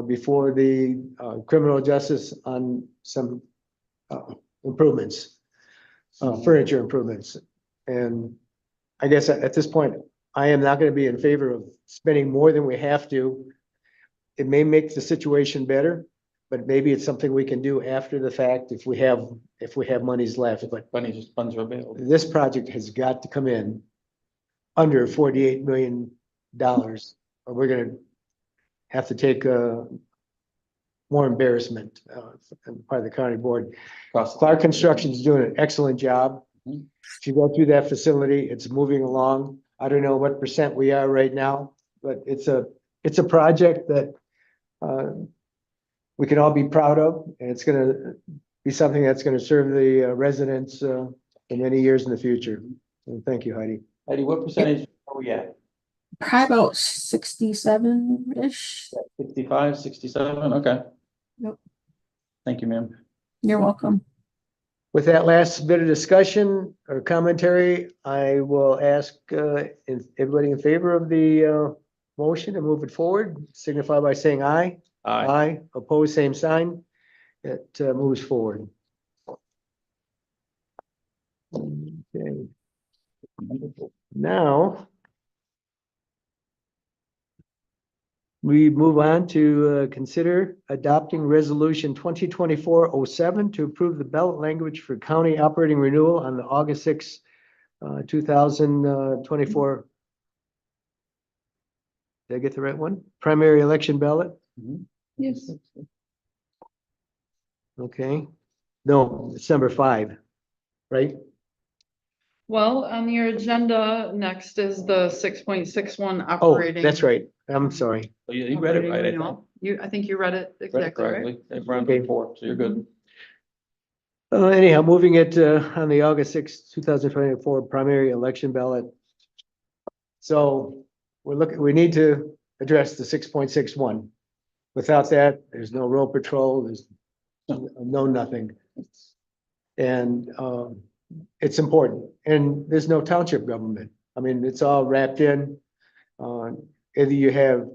before the criminal justice on some improvements, furniture improvements. And I guess at this point, I am not gonna be in favor of spending more than we have to. It may make the situation better, but maybe it's something we can do after the fact if we have monies left. But Funds are available. this project has got to come in under $48 million, or we're gonna have to take more embarrassment on the part of the county board. Clark Construction is doing an excellent job. Mhm. If you go through that facility, it's moving along. I don't know what percent we are right now, but it's a project that we can all be proud of, and it's gonna be something that's gonna serve the residents for many years in the future. And thank you, Heidi. Heidi, what percentage are we at? Probably about 67-ish. 65, 67? Okay. Yep. Thank you, ma'am. You're welcome. With that last bit of discussion or commentary, I will ask, if everybody in favor of the, motion to move it forward, signify by saying aye. Aye. Aye, opposed, same sign. It, moves forward. Okay. Now we move on to, consider adopting resolution 2024-07 to approve the ballot language for county operating renewal on the August 6, 2024. Did I get the right one? Primary election ballot? Yes. Okay. No, it's number 5, right? Well, on your agenda, next is the 6.61 Oh, operating. that's right. I'm sorry. Oh, you read it operating right, I think. renewal. I think you read it Read it exactly right. correctly. It ran Okay. before, so you're good. Anyhow, moving it on the August 6, 2024 primary election ballot. So we need to address the 6.61. Without that, there's no road patrol, there's no nothing. And it's important. And there's no township government. I mean, it's all wrapped in. Either you have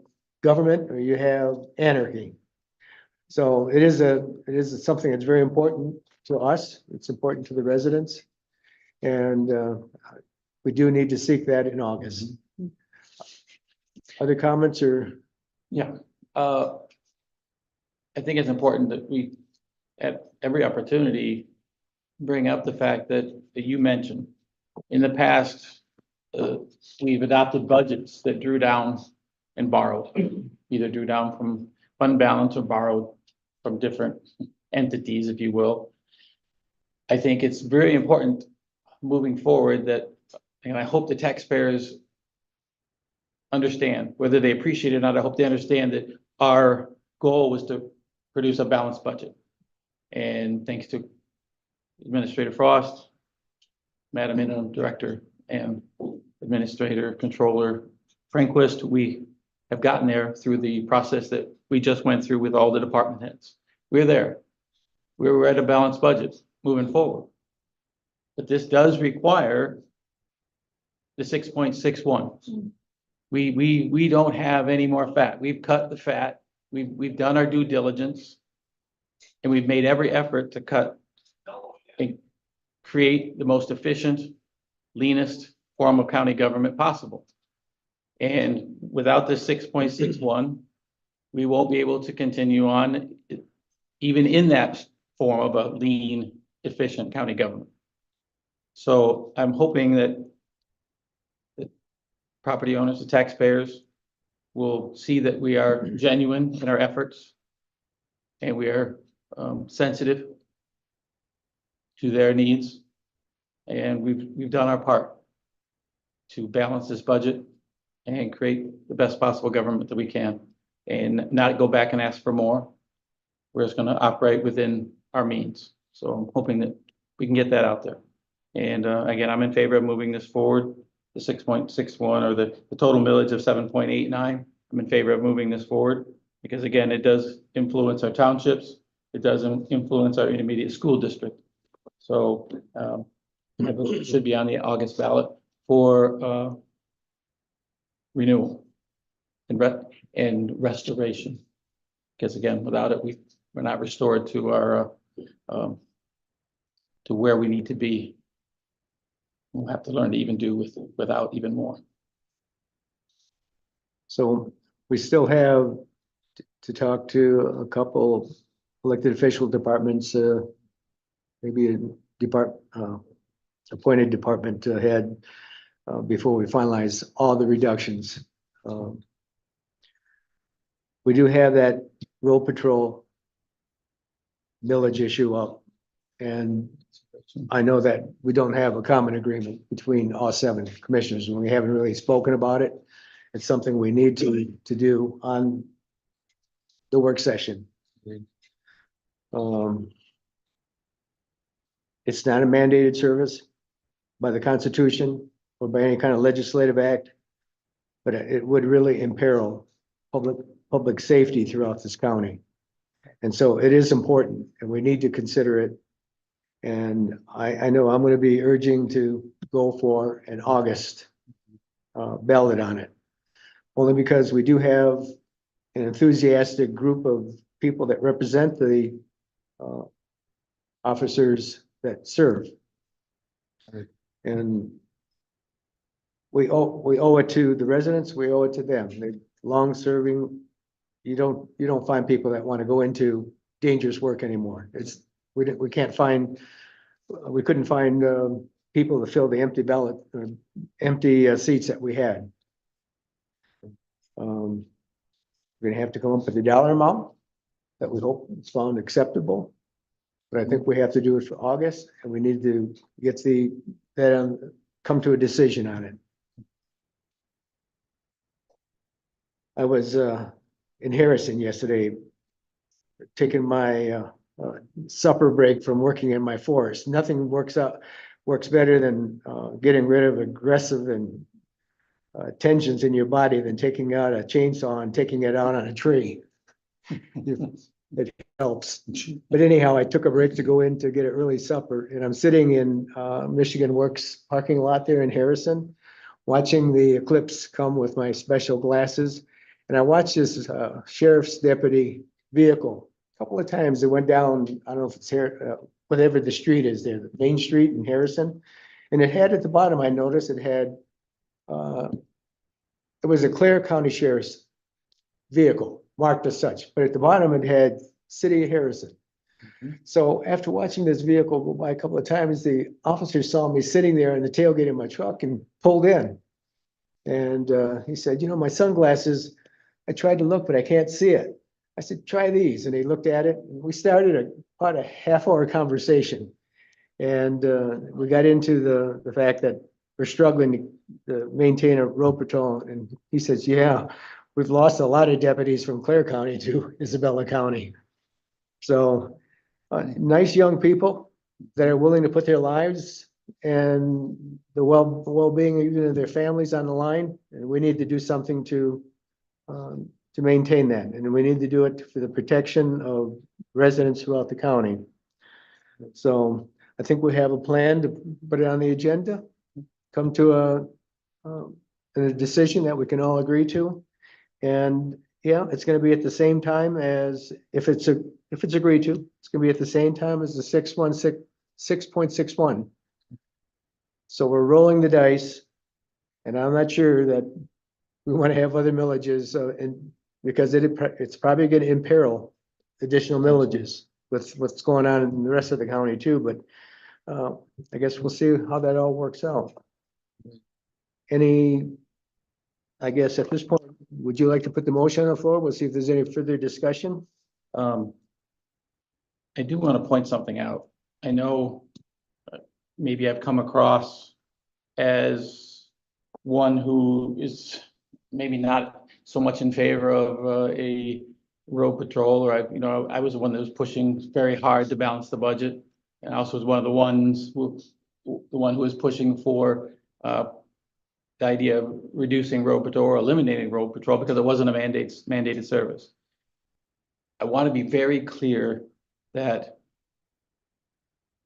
government or you have anarchy. So it is something that's very important to us. It's important to the residents. And we do need to seek that in August. Other comments or? Yeah, I think it's important that we, at every opportunity, bring up the fact that you mentioned. In the past, we've adopted budgets that drew down and borrowed, either drew down from fund balance or borrowed from different entities, if you will. I think it's very important moving forward that, and I hope the taxpayers understand, whether they appreciate it or not, I hope they understand that our goal was to produce a balanced budget. And thanks to Administrator Frost, Madam Interim Director, and Administrator Controller Franquist, we have gotten there through the process that we just went through with all the department heads. We're there. We're at a balanced budget moving forward. But this does require the 6.61. We don't have any more fat. We've cut the fat. We've done our due diligence. And we've made every effort to cut and create the most efficient, leanest form of county government possible. And without this 6.61, we won't be able to continue on even in that form of a lean, efficient county government. So I'm hoping that the property owners, the taxpayers will see that we are genuine in our efforts and we are sensitive to their needs. And we've done our part to balance this budget and create the best possible government that we can and not go back and ask for more. we're just gonna operate within our means. So I'm hoping that we can get that out there. And again, I'm in favor of moving this forward, the 6.61 or the total millage of 7.89. I'm in favor of moving this forward because again, it does influence our townships. It does influence our intermediate school district. So I believe it should be on the August ballot for renewal and restoration. Because again, without it, we're not restored to our to where we need to be. We'll have to learn to even do without even more. So we still have to talk to a couple elected official departments, maybe a appointed department head, before we finalize all the reductions. We do have that road patrol millage issue up. And I know that we don't have a common agreement between all 7 commissioners, and we haven't really spoken about it. It's something we need to do on the work session. It's not a mandated service by the Constitution or by any kind of legislative act, but it would really imperil public safety throughout this county. And so it is important, and we need to consider it. And I know I'm going to be urging to go for an August ballot on it. Only because we do have an enthusiastic group of people that represent the officers that serve. And we owe it to the residents, we owe it to them. They're long-serving. You don't find people that want to go into dangerous work anymore. We couldn't find people to fill the empty seats that we had. We're gonna have to come up with a dollar amount that we hope is found acceptable. But I think we have to do it for August, and we need to get come to a decision on it. I was in Harrison yesterday, taking my supper break from working in my forest. Nothing works better than getting rid of aggressive and tensions in your body than taking out a chainsaw and taking it out on a tree. It helps. But anyhow, I took a break to go in to get an early supper, and I'm sitting in Michigan Works parking lot there in Harrison, watching the eclipse come with my special glasses. And I watched this sheriff's deputy vehicle. A couple of times it went down, I don't know if it's here, whatever the street is there, the Main Street in Harrison. And it had at the bottom, I noticed it had, it was a Clare County Sheriff's vehicle marked as such, but at the bottom it had City of Harrison. So after watching this vehicle go by a couple of times, the officer saw me sitting there in the tailgate of my truck and pulled in. And he said, you know, my sunglasses, I tried to look, but I can't see it. I said, try these. And he looked at it. And we started about a half-hour conversation. And we got into the fact that we're struggling to maintain a road patrol. And he says, yeah, we've lost a lot of deputies from Clare County to Isabella County. So nice young people that are willing to put their lives and the well-being even of their families on the line. And we need to do something to maintain that. And we need to do it for the protection of residents throughout the county. So I think we have a plan to put it on the agenda, come to a decision that we can all agree to. And yeah, it's going to be at the same time as, if it's agreed to, it's going to be at the same time as the 6.61. So we're rolling the dice, and I'm not sure that we want to have other millages, and because it's probably going to imperil additional millages with what's going on in the rest of the county too. But I guess we'll see how that all works out. I guess at this point, would you like to put the motion on the floor? We'll see if there's any further discussion. I do want to point something out. I know maybe I've come across as one who is maybe not so much in favor of a road patrol, or I was the one that was pushing very hard to balance the budget. And I also was one of the ones the one who was pushing for, the idea of reducing road patrol or eliminating road patrol because it wasn't a mandated service. I want to be very clear that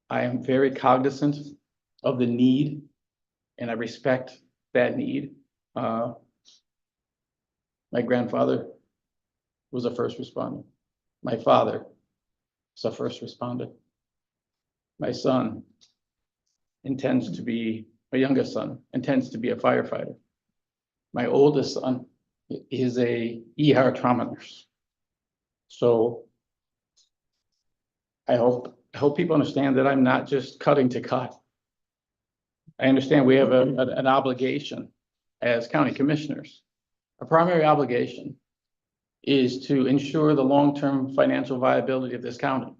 I am very cognizant of the need and I respect that need. My grandfather was a first responder. My father was a first responder. My son intends to be, my youngest son intends to be a firefighter. My oldest son is a ER trauma nurse. So I hope people understand that I'm not just cutting to cut. I understand we have an obligation as county commissioners. Our primary obligation is to ensure the long-term financial viability of this county.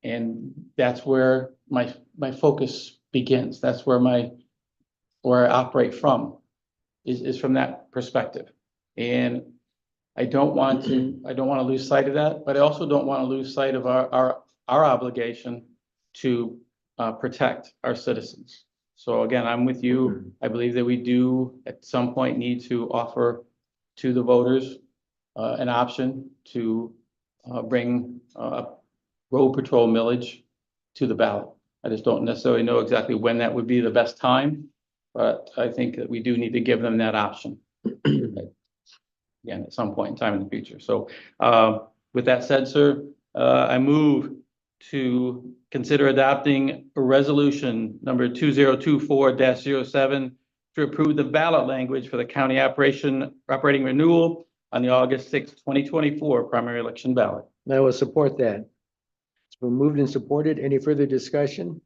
And that's where my focus begins. That's where I operate from, is from that perspective. And I don't want to lose sight of that, but I also don't want to lose sight of our obligation to protect our citizens. So again, I'm with you. I believe that we do at some point need to offer to the voters an option to bring road patrol millage to the ballot. I just don't necessarily know exactly when that would be the best time, but I think that we do need to give them that option. Again, at some point in time in the future. So with that said, sir, I move to consider adopting a resolution number 2024-07 to approve the ballot language for the county operating renewal on the August 6, 2024 primary election ballot. I will support that. It's been moved and supported. Any further discussion?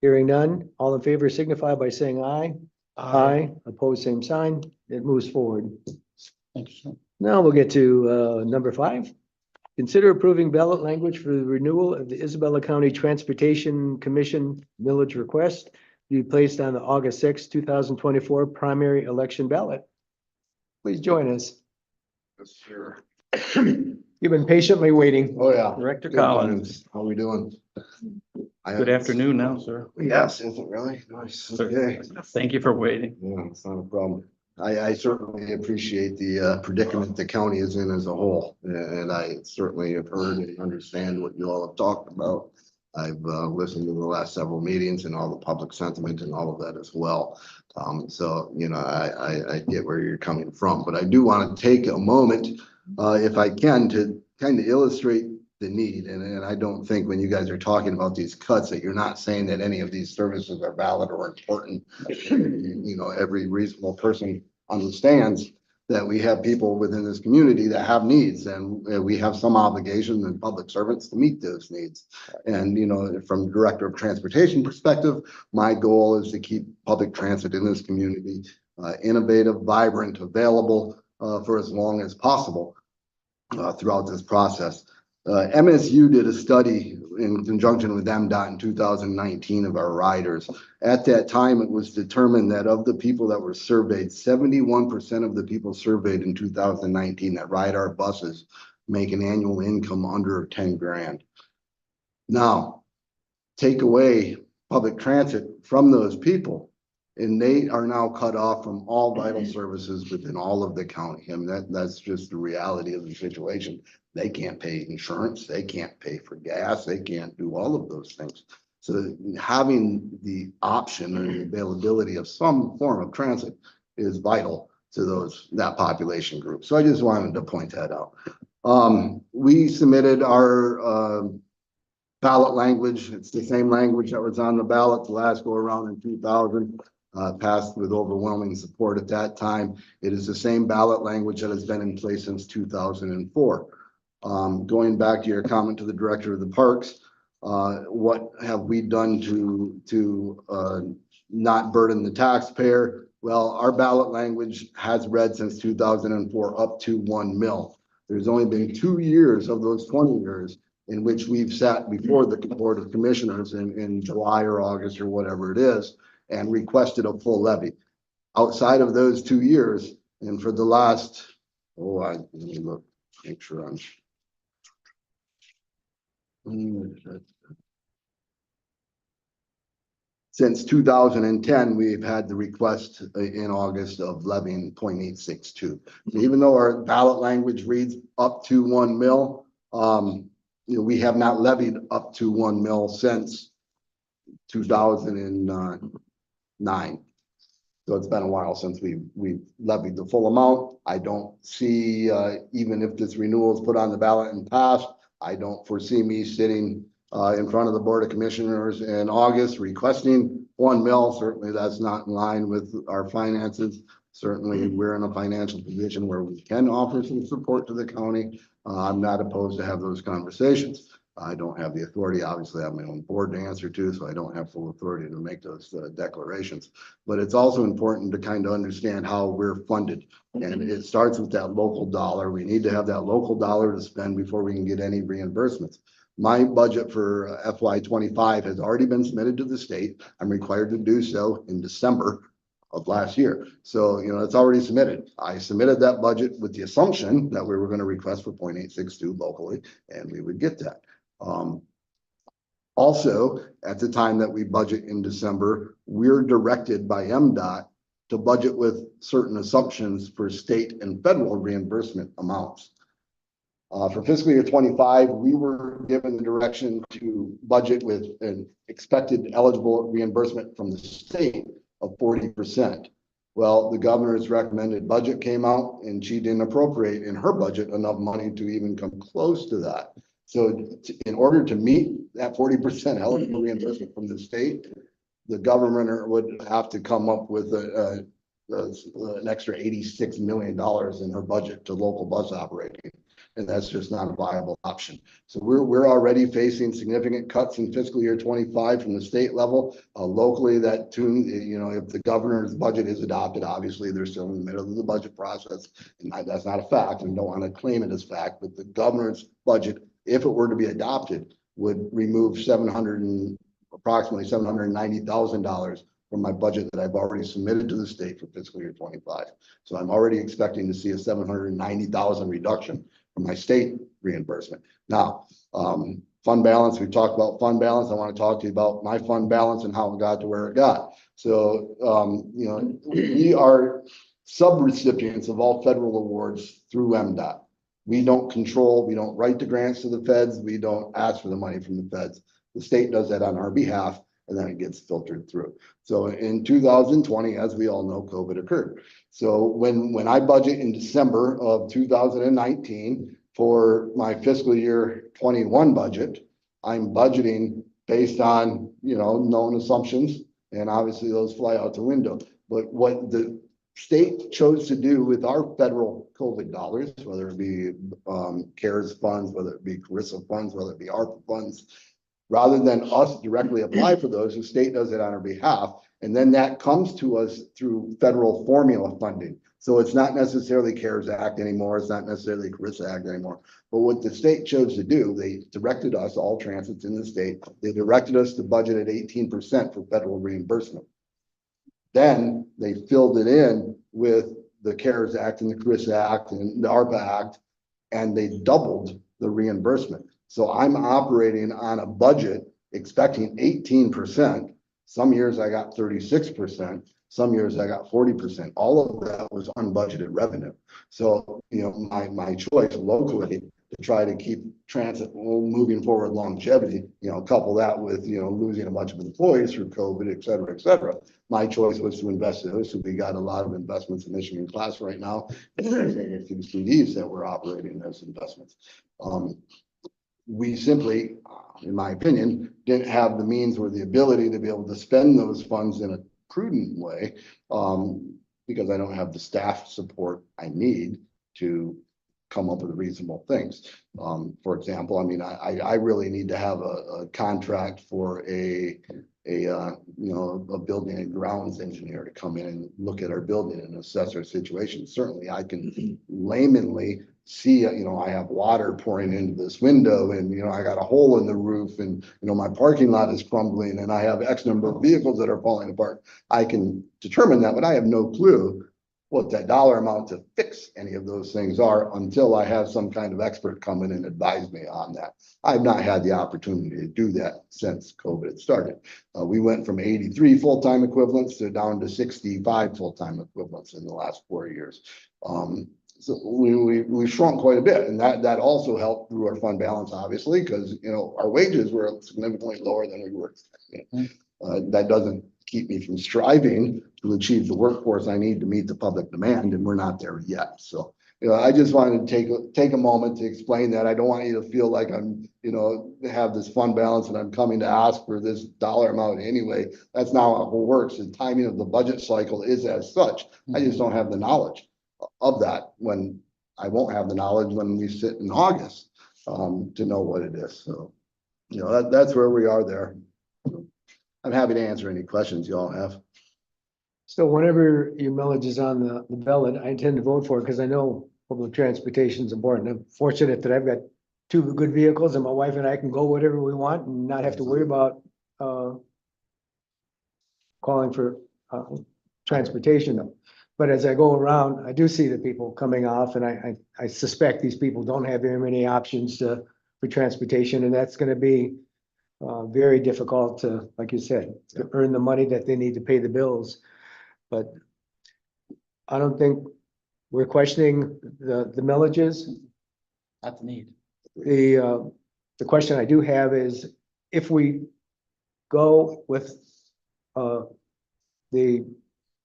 Hearing none, all in favor signify by saying aye. Aye. Opposed, same sign. It moves forward. Thank you, sir. Now we'll get to number 5. Consider approving ballot language for the renewal of the Isabella County Transportation Commission millage request to be placed on the August 6, 2024 primary election ballot. Please join us. Yes, sir. You've been patiently waiting. Oh, yeah. Director Good Collins, morning. How we doing? good afternoon now, sir. Yes, is it really? Nice. Okay. Thank you for waiting. Yeah, it's not a problem. I certainly appreciate the predicament the county is in as a whole. And I certainly have heard and understand what you all have talked about. I've listened to the last several meetings and all the public sentiment and all of that as well. So, you know, I get where you're coming from, but I do want to take a moment, if I can, to kind of illustrate the need. And I don't think when you guys are talking about these cuts that you're not saying that any of these services are valid or important. You know, every reasonable person understands that we have people within this community that have needs, and we have some obligation in public servants to meet those needs. And, you know, from Director of Transportation perspective, my goal is to keep public transit in this community innovative, vibrant, available for as long as possible throughout this process. MSU did a study in conjunction with MDOT in 2019 of our riders. At that time, it was determined that of the people that were surveyed, 71% of the people surveyed in 2019 that ride our buses make an annual income under 10 grand. Now, take away public transit from those people, and they are now cut off from all vital services within all of the county. I mean, that's just the reality of the situation. They can't pay insurance, they can't pay for gas, they can't do all of those things. So having the option and the availability of some form of transit is vital to that population group. So I just wanted to point that out. We submitted our ballot language. It's the same language that was on the ballot the last go around in 2000. Passed with overwhelming support at that time. It is the same ballot language that has been in place since 2004. Going back to your comment to the director of the parks, what have we done to not burden the taxpayer? Well, our ballot language has read since 2004 up to 1 mil. There's only been 2 years of those 20 years in which we've sat before the Board of Commissioners in July or August or whatever it is and requested a full levy. Outside of those 2 years, and for the last Oh, let me look, make sure I'm. Since 2010, we've had the request in August of levying 0.862. So even though our ballot language reads up to 1 mil, we have not levied up to 1 mil since 2009. So it's been a while since we've levied the full amount. I don't see, even if this renewal is put on the ballot and passed, I don't foresee me sitting in front of the Board of Commissioners in August requesting 1 mil. Certainly that's not in line with our finances. Certainly we're in a financial position where we can offer some support to the county. I'm not opposed to have those conversations. I don't have the authority, obviously I have my own board to answer to, so I don't have full authority to make those declarations. But it's also important to kind of understand how we're funded. And it starts with that local dollar. We need to have that local dollar to spend before we can get any reimbursements. My budget for FY25 has already been submitted to the state. I'm required to do so in December of last year. So, it's already submitted. I submitted that budget with the assumption that we were going to request for 0.862 locally, and we would get that. Also, at the time that we budget in December, we're directed by MDOT to budget with certain assumptions for state and federal reimbursement amounts. For fiscal year 25, we were given the direction to budget with an expected eligible reimbursement from the state of 40%. Well, the governor's recommended budget came out and she didn't appropriate in her budget enough money to even come close to that. So in order to meet that 40% eligible reimbursement from the state, the governor would have to come up with an extra $86 million in her budget to local bus operating. And that's just not a viable option. So we're already facing significant cuts in fiscal year 25 from the state level. Locally, that tune, if the governor's budget is adopted, obviously they're still in the middle of the budget process. And that's not a fact, and don't want to claim it as fact, but the governor's budget, if it were to be adopted, would remove approximately $790,000 from my budget that I've already submitted to the state for fiscal year 25. So I'm already expecting to see a $790,000 reduction from my state reimbursement. Now, fund balance, we've talked about fund balance. I want to talk to you about my fund balance and how it got to where it got. So, we are sub-recipients of all federal awards through MDOT. We don't write the grants to the feds. We don't ask for the money from the feds. The state does that on our behalf, and then it gets filtered through. So in 2020, as we all know, COVID occurred. So when I budget in December of 2019 for my fiscal year 21 budget, I'm budgeting based on, known assumptions, and obviously those fly out the window. But what the state chose to do with our federal COVID dollars, whether it be CARES funds, whether it be CRISA funds, whether it be ARPA funds, rather than us directly apply for those, the state does it on our behalf. And then that comes to us through federal formula funding. So it's not necessarily CARES Act anymore. It's not necessarily CRISA Act anymore. But what the state chose to do, they directed us, all transits in the state, they directed us to budget at 18% for federal reimbursement. Then they filled it in with the CARES Act and the CRISA Act and the ARPA Act, and they doubled the reimbursement. So I'm operating on a budget expecting 18%. Some years I got 36%. Some years I got 40%. All of that was unbudgeted revenue. So, my choice locally to try to keep transit moving forward longevity, couple that with, losing a bunch of employees through COVID, et cetera, et cetera. My choice was to invest in those. So we got a lot of investments in Michigan class right now. And there's a few CDs that we're operating as investments. We simply, in my opinion, didn't have the means or the ability to be able to spend those funds in a prudent way, because I don't have the staff support I need to come up with reasonable things. For example, I really need to have a contract for a building and grounds engineer to come in and look at our building and assess our situation. Certainly I can laymanly see, I have water pouring into this window, and, I got a hole in the roof, and, my parking lot is crumbling, and I have X number of vehicles that are falling apart. I can determine that, but I have no clue what that dollar amount to fix any of those things are until I have some kind of expert come in and advise me on that. I've not had the opportunity to do that since COVID started. We went from 83 full-time equivalents to down to 65 full-time equivalents in the last 4 years. So we shrunk quite a bit, and that also helped through our fund balance, obviously, because, you know, our wages were significantly lower than we were expecting. That doesn't keep me from striving to achieve the workforce I need to meet the public demand, and we're not there yet. So, you know, I just wanted to take a moment to explain that. I don't want you to feel like I'm, you know, have this fund balance and I'm coming to ask for this dollar amount anyway. That's not how it works. The timing of the budget cycle is as such. I just don't have the knowledge of that when I won't have the knowledge when we sit in August to know what it is. So, you know, that's where we are there. I'm happy to answer any questions you all have. So whenever your millage is on the ballot, I intend to vote for it because I know public transportation is important. I'm fortunate that I've got 2 good vehicles and my wife and I can go whatever we want and not have to worry about calling for transportation. But as I go around, I do see the people coming off, and I suspect these people don't have very many options for transportation, and that's going to be very difficult to, like you said, to earn the money that they need to pay the bills. But I don't think we're questioning the millages. Not the need. The question I do have is if we go with the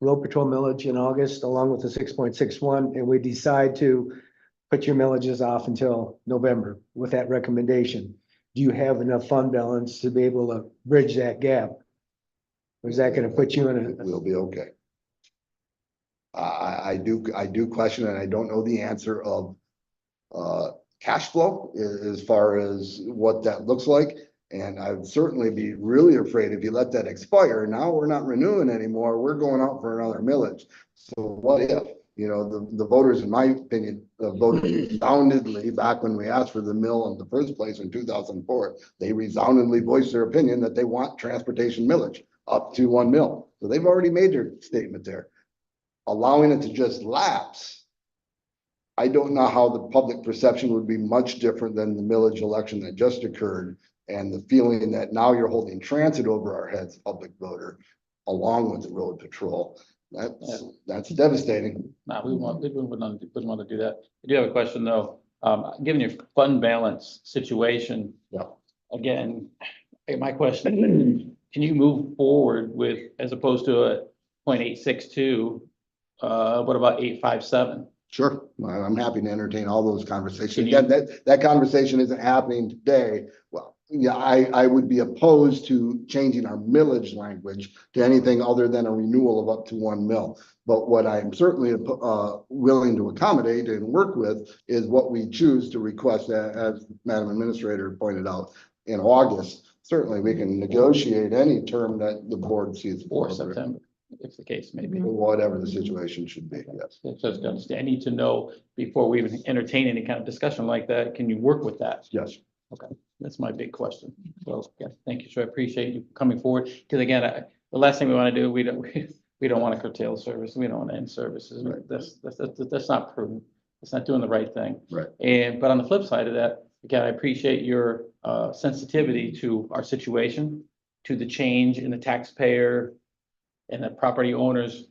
road patrol millage in August, along with the 6.61, and we decide to put your millages off until November with that recommendation, do you have enough fund balance to be able to bridge that gap? Or is that gonna put you in a? We'll be okay. I do question, and I don't know the answer of cash flow as far as what that looks like. And I'd certainly be really afraid if you let that expire. Now we're not renewing anymore. We're going out for another millage. So what if, you know, the voters, in my opinion, voted resoundingly back when we asked for the mill in the first place in 2004. They resoundingly voiced their opinion that they want transportation millage up to 1 mil. So they've already made their statement there. Allowing it to just lapse, I don't know how the public perception would be much different than the millage election that just occurred. And the feeling that now you're holding transit over our heads, public voter, along with the road patrol, that's devastating. No, we wouldn't want to do that. I do have a question though. Given your fund balance situation. Yeah. Again, my question, can you move forward with, as opposed to a 0.862, what about 857? Sure, I'm happy to entertain all those conversations. Can you- Again, that conversation isn't happening today. Well, yeah, I would be opposed to changing our millage language to anything other than a renewal of up to 1 mil. But what I'm certainly willing to accommodate and work with is what we choose to request, as Madam Administrator pointed out, in August. Certainly, we can negotiate any term that the board sees. Or appropriate, September, if the case may be. Whatever the situation should be, yes. So it's gonna stay. I need to know before we even entertain any kind of discussion like that, can you work with that? Yes. That's my big question. So, yeah, thank you. So I appreciate you coming forward. Because again, the last thing we want to do, we don't want to curtail service. We don't want to end services. Right. That's not prudent. It's not doing the right thing. Right. But on the flip side of that, again, I appreciate your sensitivity to our situation, to the change in the taxpayer and the property owner's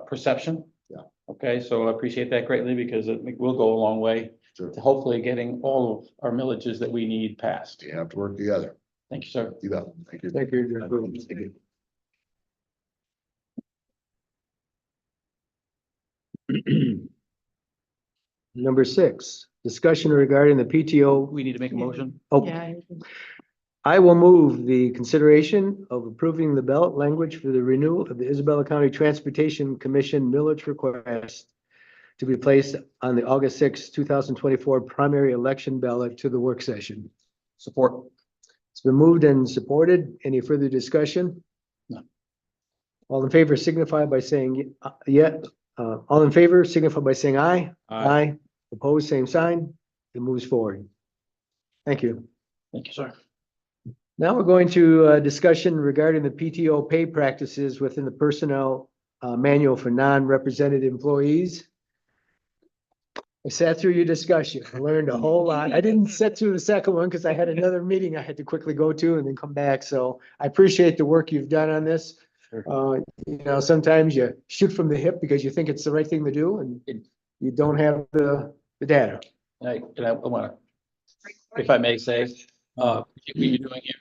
perception. Yeah. Okay, so I appreciate that greatly because it will go a long way Sure. to hopefully getting all of our millages that we need passed. We have to work together. Thank you, sir. You bet. Thank you. Thank you. Thank you. Number 6, discussion regarding the PTO. We need to make a motion. Oh, Yeah. I will move the consideration of approving the ballot language for the renewal of the Isabella County Transportation Commission millage request to be placed on the August 6, 2024 primary election ballot to the work session. Support. It's been moved and supported. Any further discussion? No. All in favor signify by saying all in favor signify by saying aye. Aye. Opposed, same sign. It moves forward. Thank you. Thank you, sir. Now we're going to a discussion regarding the PTO pay practices within the personnel manual for non-represented employees. I sat through your discussion, I learned a whole lot. I didn't sit through the second one because I had another meeting I had to quickly go to and then come back. So I appreciate the work you've done on this. Sometimes you shoot from the hip because you think it's the right thing to do and you don't have the data. And I wanna, if I may say, what you're doing here.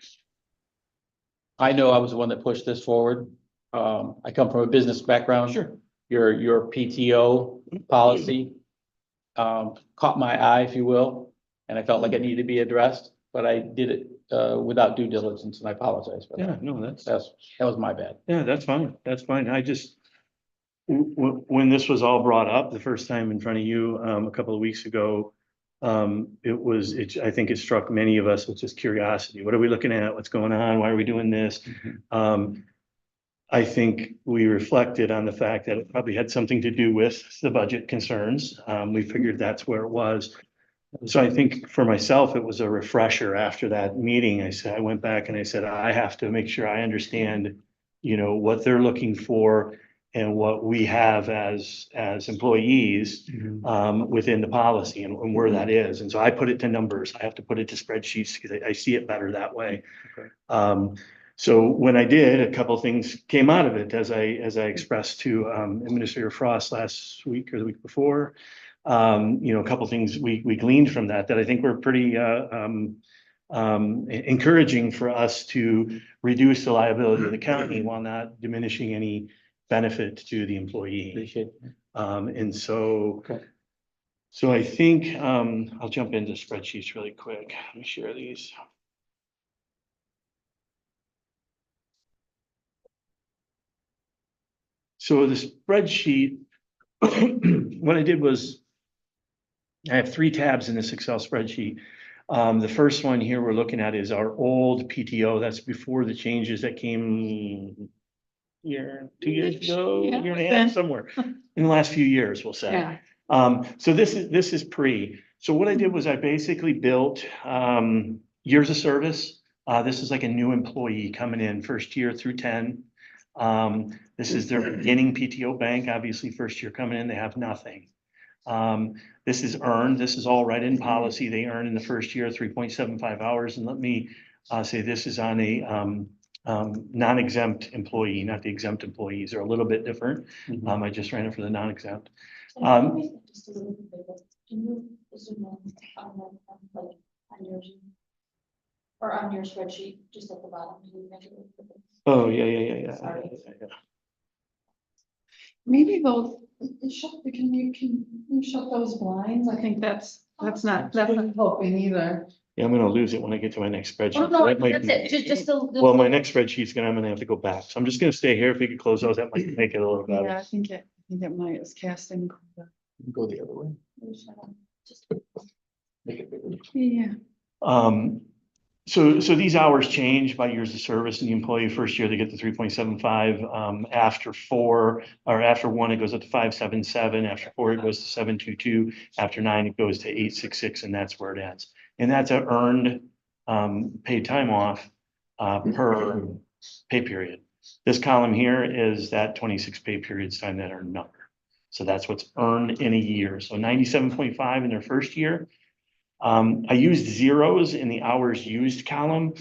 I know I was the one that pushed this forward. I come from a business background. Sure. Your PTO policy caught my eye, if you will, and I felt like it needed to be addressed, but I did it without due diligence, and I apologize for Yeah, that. no, that's, That was my bad. yeah, that's fine. That's fine. I just, when this was all brought up the first time in front of you, a couple of weeks ago, I think it struck many of us with just curiosity. What are we looking at? What's going on? Why are we doing this? I think we reflected on the fact that it probably had something to do with the budget concerns. We figured that's where it was. So I think for myself, it was a refresher after that meeting. I went back and I said, I have to make sure I understand, what they're looking for and what we have as employees within the policy and where that is. And so I put it to numbers. I have to put it to spreadsheets because I see it better that way. Okay. So when I did, a couple of things came out of it as I expressed to Administrator Frost last week or the week before. A couple of things we gleaned from that I think were pretty encouraging for us to reduce the liability of the county while not diminishing any benefit to the employee. Appreciate it. And so, Okay. so I think I'll jump into spreadsheets really quick. Let me share these. So the spreadsheet, what I did was I have 3 tabs in this Excel spreadsheet. The first one here we're looking at is our old PTO. That's before the changes that came 2 years ago, Yeah. year and a half, somewhere in the last few years, we'll say. Yeah. So this is pre. So what I did was I basically built years of service. This is like a new employee coming in first year through 10. This is their beginning PTO bank. Obviously, first year coming in, they have nothing. This is earned. This is all right in policy. They earn in the first year 3.75 hours. And let me say this is on a non-exempt employee, not the exempt employees. They're a little bit different. I just ran it for the non-exempt. Or on your spreadsheet, just at the bottom. Oh, yeah. Sorry. Maybe those, can you shut those blinds? I think that's not helping either. Yeah, I'm gonna lose it when I get to my next spreadsheet. Oh, no, That might that's be- it, just a. Well, my next spreadsheet's I'm gonna have to go back. So I'm just gonna stay here. If we could close those, that might make it a little Yeah, better. I think it might, it's casting. Go the other way. Make it bigger. Yeah. So these hours change by years of service in the employee. First year, they get the 3.75. After 4 or after 1, it goes up to 577. After 4, it goes to 722. After 9, it goes to 866, and that's where it ends. And that's an earned paid time off per pay period. This column here is that 26 pay periods time that earned number. So that's what's earned in a year. So 97.5 in their first year. I used zeros in the hours used column.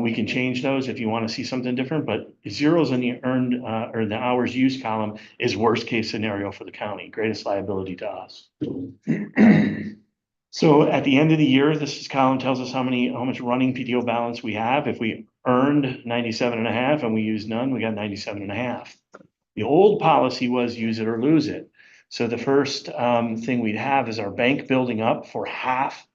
We can change those if you want to see something different, but zeros in the earned or the hours used column is worst case scenario for the county, greatest liability to us. So at the end of the year, this column tells us how much running PTO balance we have. If we earned 97.5 and we used none, we got 97.5. The old policy was use it or lose it. So the first thing we'd have is our bank building up for half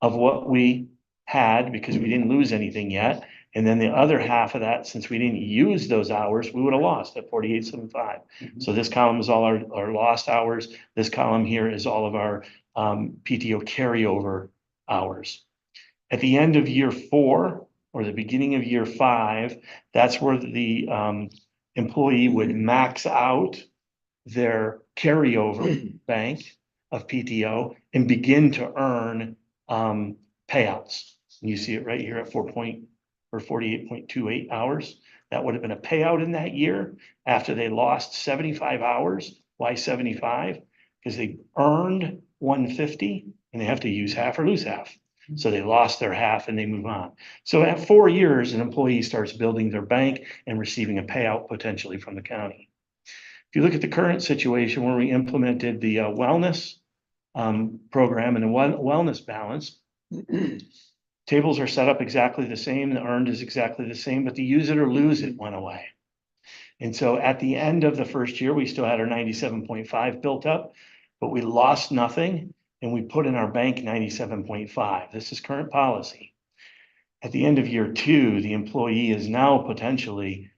of what we had because we didn't lose anything yet. And then the other half of that, since we didn't use those hours, we would have lost at 48.75. So this column is all our lost hours. This column here is all of our PTO carryover hours. At the end of year 4 or the beginning of year 5, that's where the employee would max out their carryover bank of PTO and begin to earn payouts. And you see it right here at 48.28 hours. that would have been a payout in that year after they lost 75 hours. Why 75? Because they earned 150 and they have to use half or lose half. So they lost their half and they move on. So at 4 years, an employee starts building their bank and receiving a payout potentially from the county. If you look at the current situation where we implemented the wellness program and the wellness balance, tables are set up exactly the same, the earned is exactly the same, but the use it or lose it went away. And so at the end of the first year, we still had our 97.5 built up, but we lost nothing and we put in our bank 97.5. This is current policy. At the end of year 2, the employee is now potentially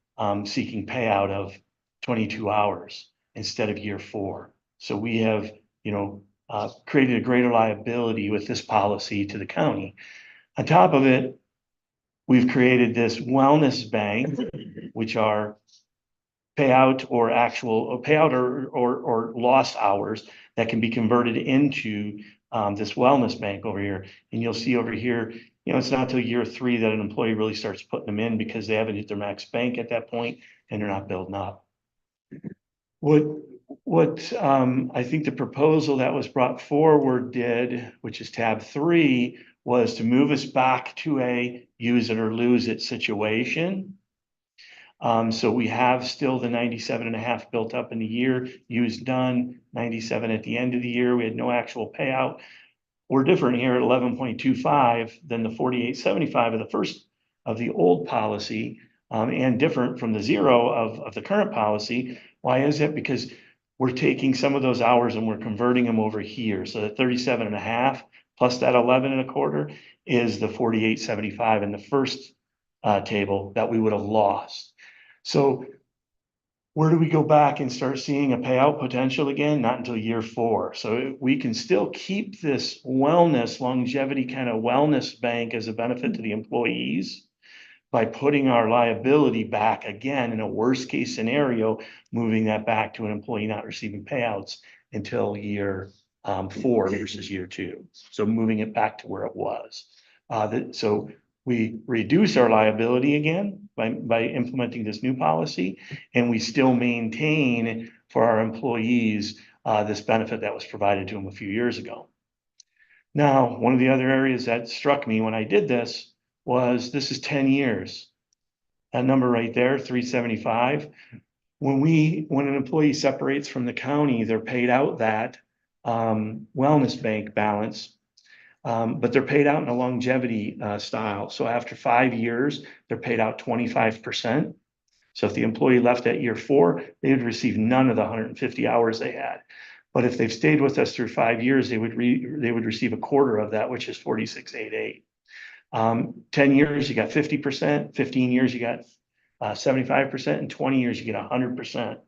seeking payout of 22 hours instead of year 4. So we have, created a greater liability with this policy to the county. On top of it, we've created this wellness bank, which are payout or lost hours that can be converted into this wellness bank over here. And you'll see over here, it's not until year 3 that an employee really starts putting them in because they haven't hit their max bank at that point and they're not building up. What I think the proposal that was brought forward did, which is tab 3, was to move us back to a use it or lose it situation. So we have still the 97.5 built up in the year, used done, 97 at the end of the year. We had no actual payout. We're different here at 11.25 than the 48.75 of the first of the old policy, and different from the 0 of the current policy. Why is it? Because we're taking some of those hours and we're converting them over here. So the 37.5 plus that 11.25 is the 48.75 in the first table that we would have lost. So where do we go back and start seeing a payout potential again? Not until year 4. So we can still keep this wellness, longevity kind of wellness bank as a benefit to the employees by putting our liability back again in a worst case scenario, moving that back to an employee not receiving payouts until year 4 versus year 2. So moving it back to where it was. So we reduce our liability again by implementing this new policy, and we still maintain for our employees this benefit that was provided to them a few years ago. Now, one of the other areas that struck me when I did this was this is 10 years. That number right there, 375. When an employee separates from the county, they're paid out that wellness bank balance. But they're paid out in a longevity style. So after 5 years, they're paid out 25%. So if the employee left at year 4, they would receive none of the 150 hours they had. But if they've stayed with us through 5 years, they would receive a quarter of that, which is 46.88. 10 years, you got 50%. 15 years, you got 75%. And 20 years, you get 100%.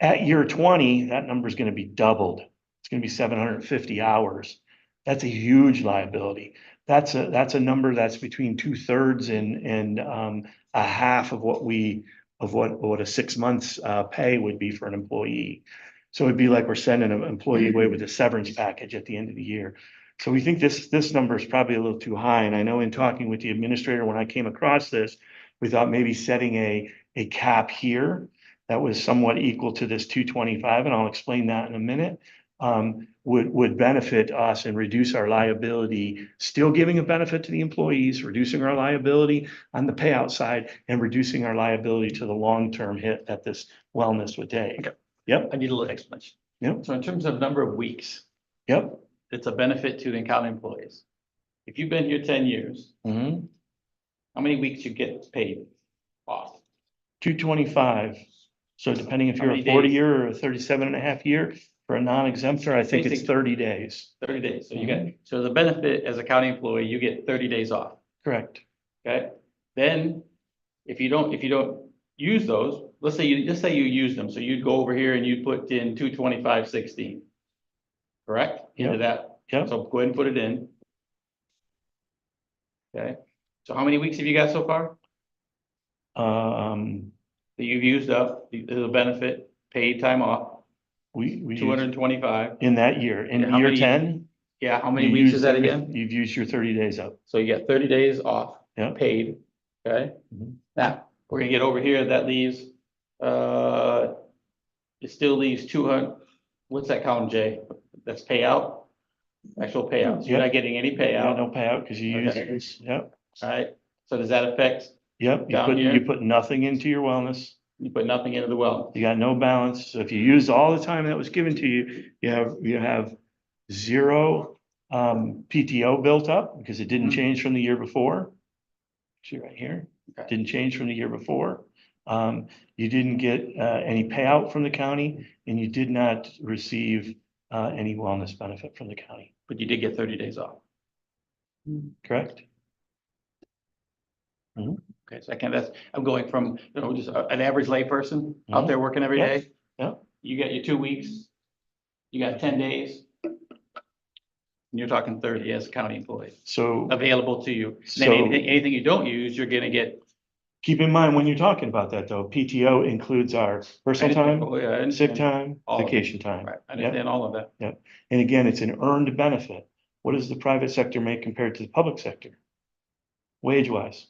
At year 20, that number is going to be doubled. It's going to be 750 hours. That's a huge liability. That's a number that's between 2/3 and a half of what a 6 months pay would be for an employee. So it'd be like we're sending an employee away with a severance package at the end of the year. So we think this number is probably a little too high. And I know in talking with the administrator, when I came across this, we thought maybe setting a cap here that was somewhat equal to this 225, and I'll explain that in a minute. Would benefit us and reduce our liability, still giving a benefit to the employees, reducing our liability on the payout side, and reducing our liability to the long-term hit that this wellness would take. Okay. Yep. I need a little explanation. Yep. So in terms of number of weeks, Yep. it's a benefit to the county employees. If you've been here 10 years, Mm-hmm. how many weeks you get paid off? 225. So depending if How you're a many 40 days? year or a 37.5 year, for a non-exempter, I think it's Basic- 30 days. 30 days. So you get, so the benefit as a county employee, you get 30 days off. Correct. Okay, then if you don't use those, let's say you use them, so you'd go over here and you put in 225.16. Correct? Into Yep. that. Yep. So go ahead and put it in. Okay, so how many weeks have you got so far that you've used up the benefit, paid time off? We 225. in that year, in Yeah, how year many- 10. Yeah, how many you weeks used is that every- again? You've used your 30 days up. So you get 30 days off, Yeah. paid, okay? Mhm. Now, We're gonna get over here, that leaves, it still leaves 200, what's that column, Jay? That's payout? Actual payouts, you're not getting any You got payout, no payout because you use Okay. this, yep, alright? So does that affect, yep, Down here? you put nothing into your wellness. you put nothing into the well? You got no balance. So if you used all the time that was given to you, you have zero PTO built up because it didn't Mhm. change from the year before. See right here, Okay. didn't change from the year before. You didn't get any payout from the county and you did not receive any wellness benefit from the county, But you did get 30 days off. correct? Okay, so I can't, I'm going from, just an average layperson out Mhm. there working every Yeah, day. yeah. You get your 2 weeks, you got 10 days. And you're talking 30 as a county employee So available to you. Then So- anything you don't use, you're gonna get. keep in mind when you're talking about that though, PTO includes our personal time, Oh, yeah, I sick understand. time, All of it. vacation time. Right, I Yep. understand all of that. And again, it's an earned benefit. What does the private sector make compared to the public sector? Wage wise,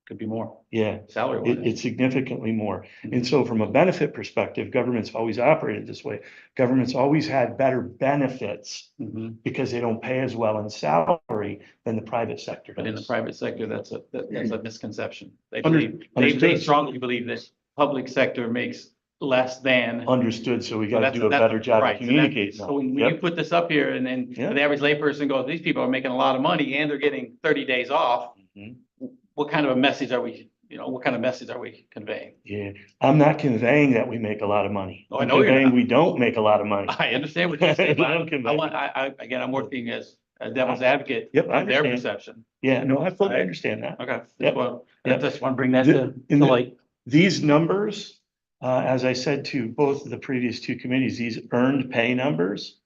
Could be more, yeah, salary wise. it's significantly more. And so from a benefit perspective, government's always operated this way. Government's always had better benefits Mhm. because they don't pay as well in salary than the private sector But in the does. private sector, that's a misconception. They Under- believe, they understood. strongly believe that public sector makes less than. Understood, so we So gotta that's- do a that's- better job right, of so that- communicating. So that. when you Yep. put this up here and then Yeah. the average layperson goes, these people are making a lot of money and they're getting 30 days off. Mhm. What kind of a message are we, what kind of message are we conveying? Yeah, I'm not conveying that we make a lot of money. Oh, I I'm know you're conveying not. we don't make a lot of money. I understand what you're saying, but I'm conveying. again, I'm working as a devil's advocate Yep, I on their understand. perception. Yeah, no, I fully Right. understand that. Okay. Yep. I Yep. just want to bring that The- to in the- light. These numbers, as I said to both of the previous two committees, these earned pay numbers.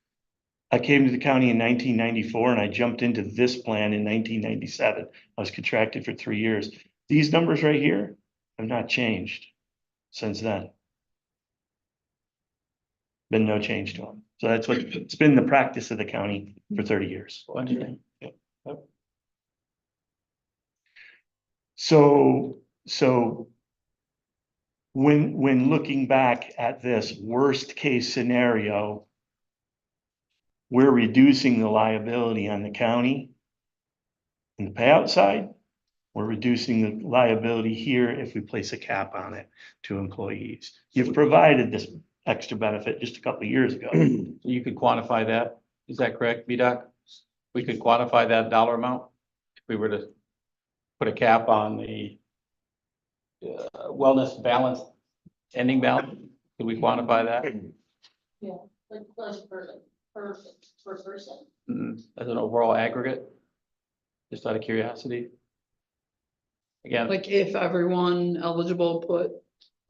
I came to the county in 1994 and I jumped into this plan in 1997. I was contracted for 3 years. These numbers right here have not changed since then. Been no change to them. So that's what, it's been the practice of the county for 30 years. Understand. So when looking back at this worst case scenario, we're reducing the liability on the county in the payout side. We're reducing the liability here if we place a cap on it to employees. You've provided this extra benefit just a couple of years ago. You could quantify that. Is that correct, VDOT? We could quantify that dollar amount if we were to put a cap on the wellness balance, ending balance. Could we quantify that Like plus per person. as an overall aggregate? Just out of curiosity. Again, Like if everyone eligible put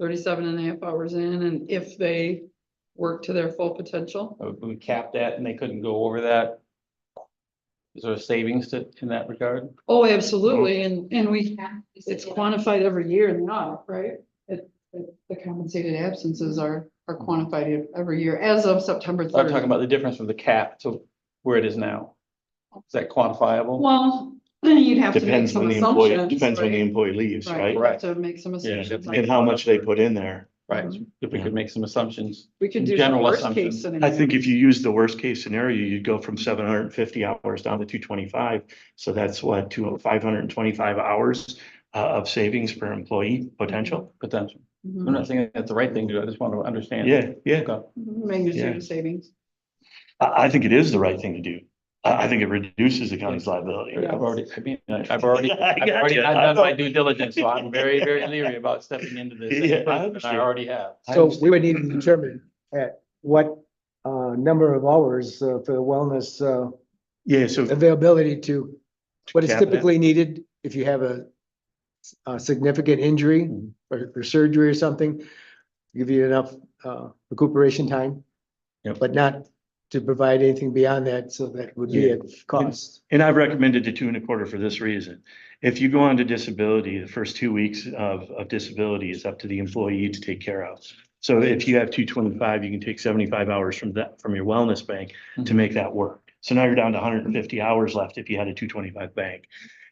37.5 hours in and if they work to their full potential. we capped that and they couldn't go over that. Is there a savings in that regard? Oh, absolutely. And it's quantified every year in the audit, right? The compensated absences are quantified every year as of September I'm talking 30th. about the difference from the cap to where it is now. Is that quantifiable? Well, you'd have to make Depends some when the employee, assumptions. depends when the right? employee leaves, Right, right? you have to make some Yeah, assumptions. and how much they put in there. Right, if we could make some assumptions. We could do some general worst assumptions. case scenario. I think if you use the worst case scenario, you'd go from 750 hours down to 225. So that's what, 525 hours of savings per employee potential. Potential. Mhm. I'm not saying that's the right thing to do. I just want to understand. Yeah, yeah. Okay. Magnitude Yeah. of savings. I think it is the right thing to do. I think it reduces the county's liability. Yeah. I've already, I've already I not got done you. my due diligence, so I'm very, very leery about stepping into this. Yeah, I And I understand. already have. So we would need to determine at what number of hours for the wellness Yeah, so availability to, what is Cap that. typically needed if you have a significant injury Mhm. or surgery or something. Give you enough recuperation time. Yep. But not to provide anything beyond that, so that would be a cost. and I've recommended the 2.25 for this reason. If you go on to disability, the first 2 weeks of disability is up to the employee to take care of. So if you have 225, you can take 75 hours from your wellness bank to make that work. So now you're down to 150 hours left if you had a 225 bank.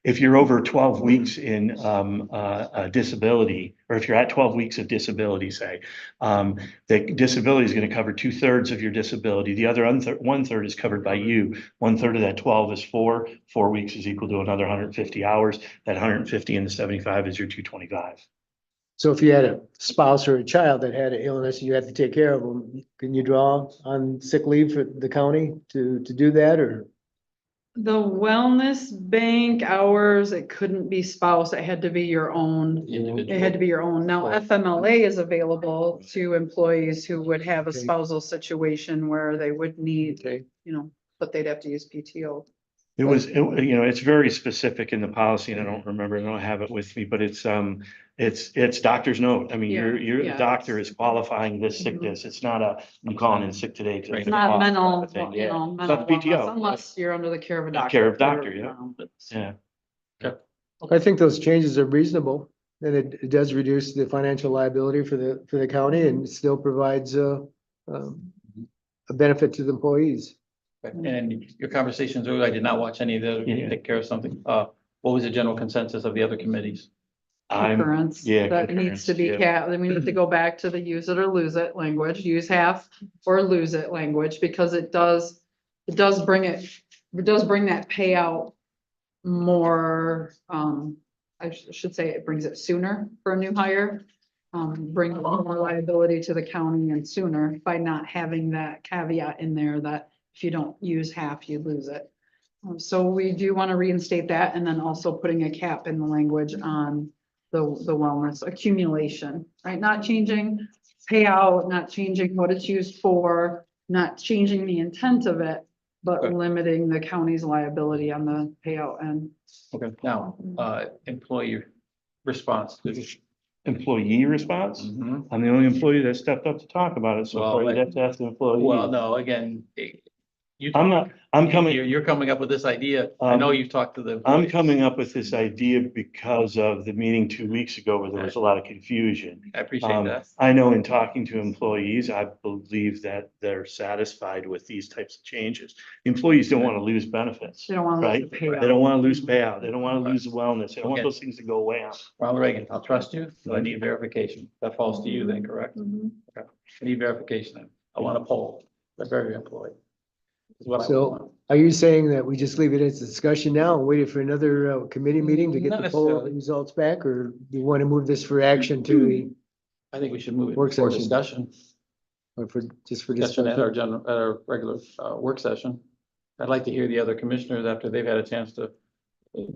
If you're over 12 weeks in disability, or if you're at 12 weeks of disability, say, the disability is going to cover 2/3 of your disability. The other 1/3 is covered by you. 1/3 of that 12 is 4 weeks is equal to another 150 hours. That 150 and the 75 is your 225. So if you had a spouse or a child that had an illness and you had to take care of them, can you draw on sick leave for the county to do that, or? The wellness bank hours, it couldn't be spouse, it had to be your own. It had to be your own. Now FMLA is available to employees who would have a Okay. spousal situation where they would need, Okay. but they'd have to use PTO. It's very specific in the policy and I don't remember, I don't have it with me, but it's doctor's note. I mean, your Yeah. doctor is qualifying this sickness. It's not I'm calling in sick today. Right. It's not mental, thing, you yeah. know, It's mental not PTO. wellness, unless you're under the care of a doctor. Care of doctor, yeah. Yeah. I think those changes are reasonable, and it does reduce the financial liability for the county and still provides a benefit to the employees. And your conversations earlier, I did not watch any of those, Yeah. take care of something. What was the general consensus of the other committees? Concurrence. yeah, That needs to be concurrence, then we need to go back to the use it or lose it language, use half or lose it language, because it does bring that payout more, I should say it brings it sooner for a new hire. Bring more liability to the county and sooner by not having that caveat in there that if you don't use half, you lose it. So we do want to reinstate that, and then also putting a cap in the language on the wellness accumulation, right? Not changing payout, not changing what it's used for, not changing the intent of it, but Okay. limiting the county's liability on the payout end. Okay. Now, employee response. Employee response? Mhm. I'm the only employee that stepped up to talk about it, so Well, you'd have to ask the employee. Well, no, again, you're coming up with this idea. I know you've talked to the. I'm employees. coming up with this idea because of the meeting 2 weeks ago where there was a lot of confusion. I appreciate that. I know in talking to employees, I believe that they're satisfied with these types of changes. Employees don't want to lose benefits. They don't want to lose Right? the payout. They don't want to lose payout. They don't want to lose the wellness. They don't want Okay. those things to go away. Ronald Reagan, I'll trust you, but I need verification. That falls to you then, correct? Mhm. I need verification. Then. I want a poll for every employee. Is what I want. So are you saying that we just leave it as a discussion now and wait for another committee meeting to get Not the poll necessarily. results back, or do you want to move this for action to the, I think we should move it Work for session. discussion. or for Discussion discussion? at our regular work session. I'd like to hear the other commissioners after they've had a chance to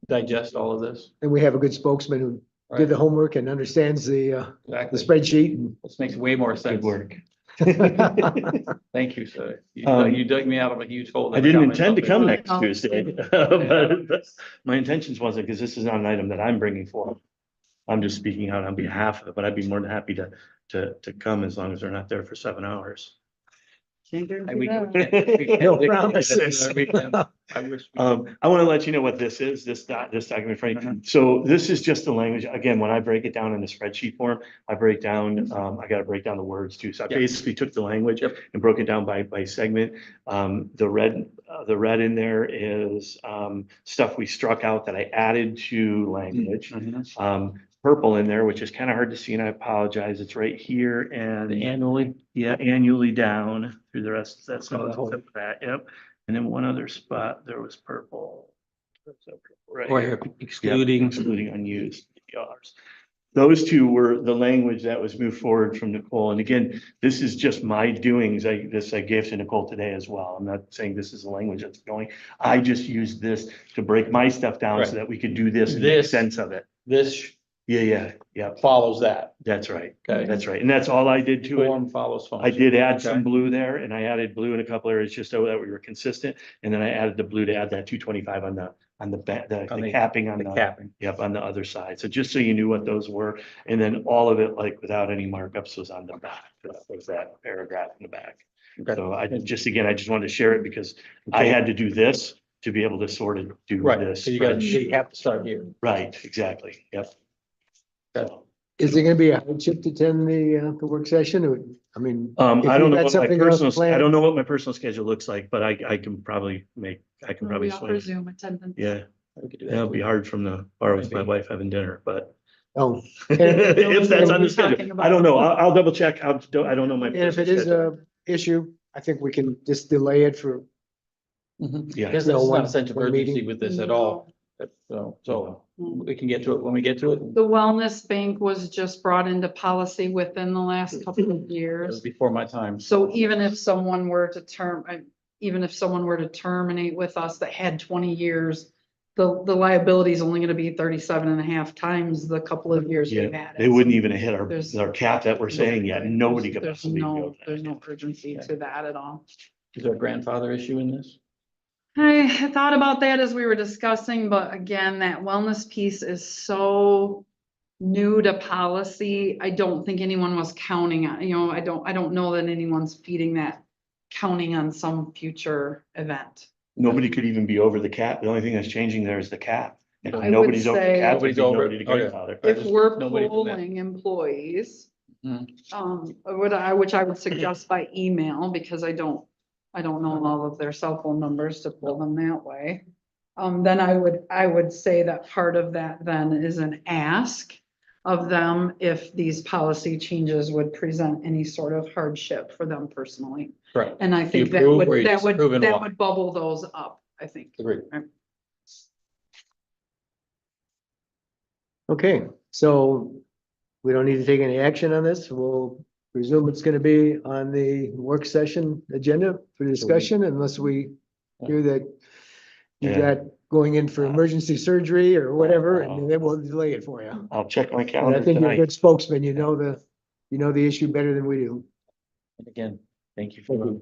digest all of this. And we have a good spokesman who did the homework and understands the Exactly. spreadsheet. This makes way more sense. Good work. Thank you, sir. Um, You dug me out of a huge hole. I didn't intend to come myself. next Tuesday. but My intentions wasn't, because this is not an item that I'm bringing forward. I'm just speaking out on behalf of it, but I'd be more than happy to come as long as they're not there for 7 hours. Can't We guarantee that. No promises. I wish. I want to let you know what this is, this document frame. So this is just the language. Again, when I break it down in the spreadsheet form, I break down, I got to break down the words too. So I Yep. basically took the language Yep. and broke it down by segment. The red in there is stuff we struck out that I added to language. Mhm. Purple in there, which is kind of hard to see, and I apologize. It's right here and Annually. yeah, annually down through the rest. That's Oh, that's not that. Yep. And then one other spot, there was purple. Where's that purple? Right Or here. excluding. Excluding unused PRs. Those two were the language that was moved forward from Nicole. And again, this is just my doings. I gave to Nicole today as well. I'm not saying this is the language that's going. I just used this to break my stuff down so Right. that we could do this and make This- sense of it. This Yeah. follows that. That's right. Okay. That's right. And that's all I did to it. Form follows I function. did add some Okay. blue there, and I added blue in a couple areas just so that we were consistent. And then I added the blue to add that 225 on the On capping on The the, capping. yep, on the other side. So just so you knew what those were. And then all of it, like without any markups, was on the back. That was that paragraph in the back. Okay. So I just wanted to share it because I had to do this to be able to sort of do Right, this. so you have to start here. Right, exactly. Yep. Okay. Is it gonna be a hardship to attend the work session or, I mean? I if don't you know got what my something else personal, I planned? don't know what my personal schedule looks like, but I can probably I can probably We offer swing. Zoom attendance. Yeah, We could do that. it'll be hard from the bar with my Maybe. wife having dinner, but Oh, if that's on the We're talking schedule, about- I don't know. I'll double check. I don't know my. and if it personal is schedule. a issue, I think we can just delay it for, Yeah. There's No, not one- a sense of one urgency meeting. with this at all. So we can get to it when we get to it. The wellness bank was just brought into policy within the last couple of It was years. before my time. So even if someone were to even if someone were to terminate with us that had 20 years, the liability is only gonna be 37.5 times the couple of years we've Yeah, had. they wouldn't even hit There's- our cap that we're saying yet. Nobody could There's possibly go. no, there's no urgency to that at all. Is there a grandfather issue in this? I thought about that as we were discussing, but again, that wellness piece is so new to policy. I don't think anyone was counting on, I don't know that anyone's feeding that, counting on some future event. Nobody could even be over the cap. The only thing that's changing there is the cap. And I if would nobody's over the say- cap, Nobody's there'd be over it. nobody to Okay. grandfather. If we're Nobody from that. polling employees, Mhm. which I would suggest by email, because I don't know all of their cell phone numbers to pull them that way. Then I would say that part of that then is an ask of them if these policy changes would present any sort of hardship for them personally. Correct. And I think that approve would, or you that would, disapprove and that why? would bubble those up, I think. Agreed. okay, so we don't need to take any action on this. We'll presume it's gonna be on the work session agenda for discussion unless we hear that you Yeah. got going in for emergency surgery or whatever, and then we'll delay it for you. I'll check my And I calendar think you're a tonight. good spokesman, you know the issue better than we do. And again, thank you for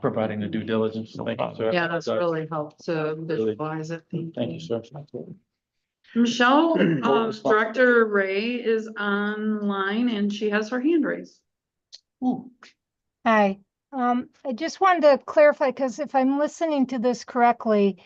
providing the due diligence. Thank you, sir. Yeah, that's really helped to visualize it. Thank you, sir. Michelle, response. Director Ray is online and she has her hand raised. Hi, I just wanted to clarify, because if I'm listening to this correctly,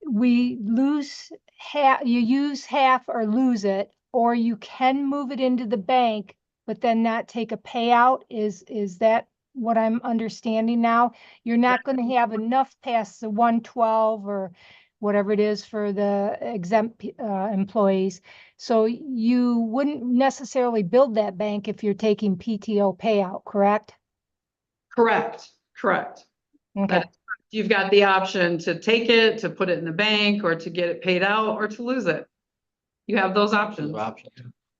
we lose half, you use half or lose it, or you can move it into the bank, but then not take a payout. Is that what I'm understanding now? You're not gonna have enough past the 112 or whatever it is for the exempt employees. So you wouldn't necessarily build that bank if you're taking PTO payout, correct? Correct. Okay, You've got the option to take it, to put it in the bank, or to get it paid out, or to lose it. You have those options.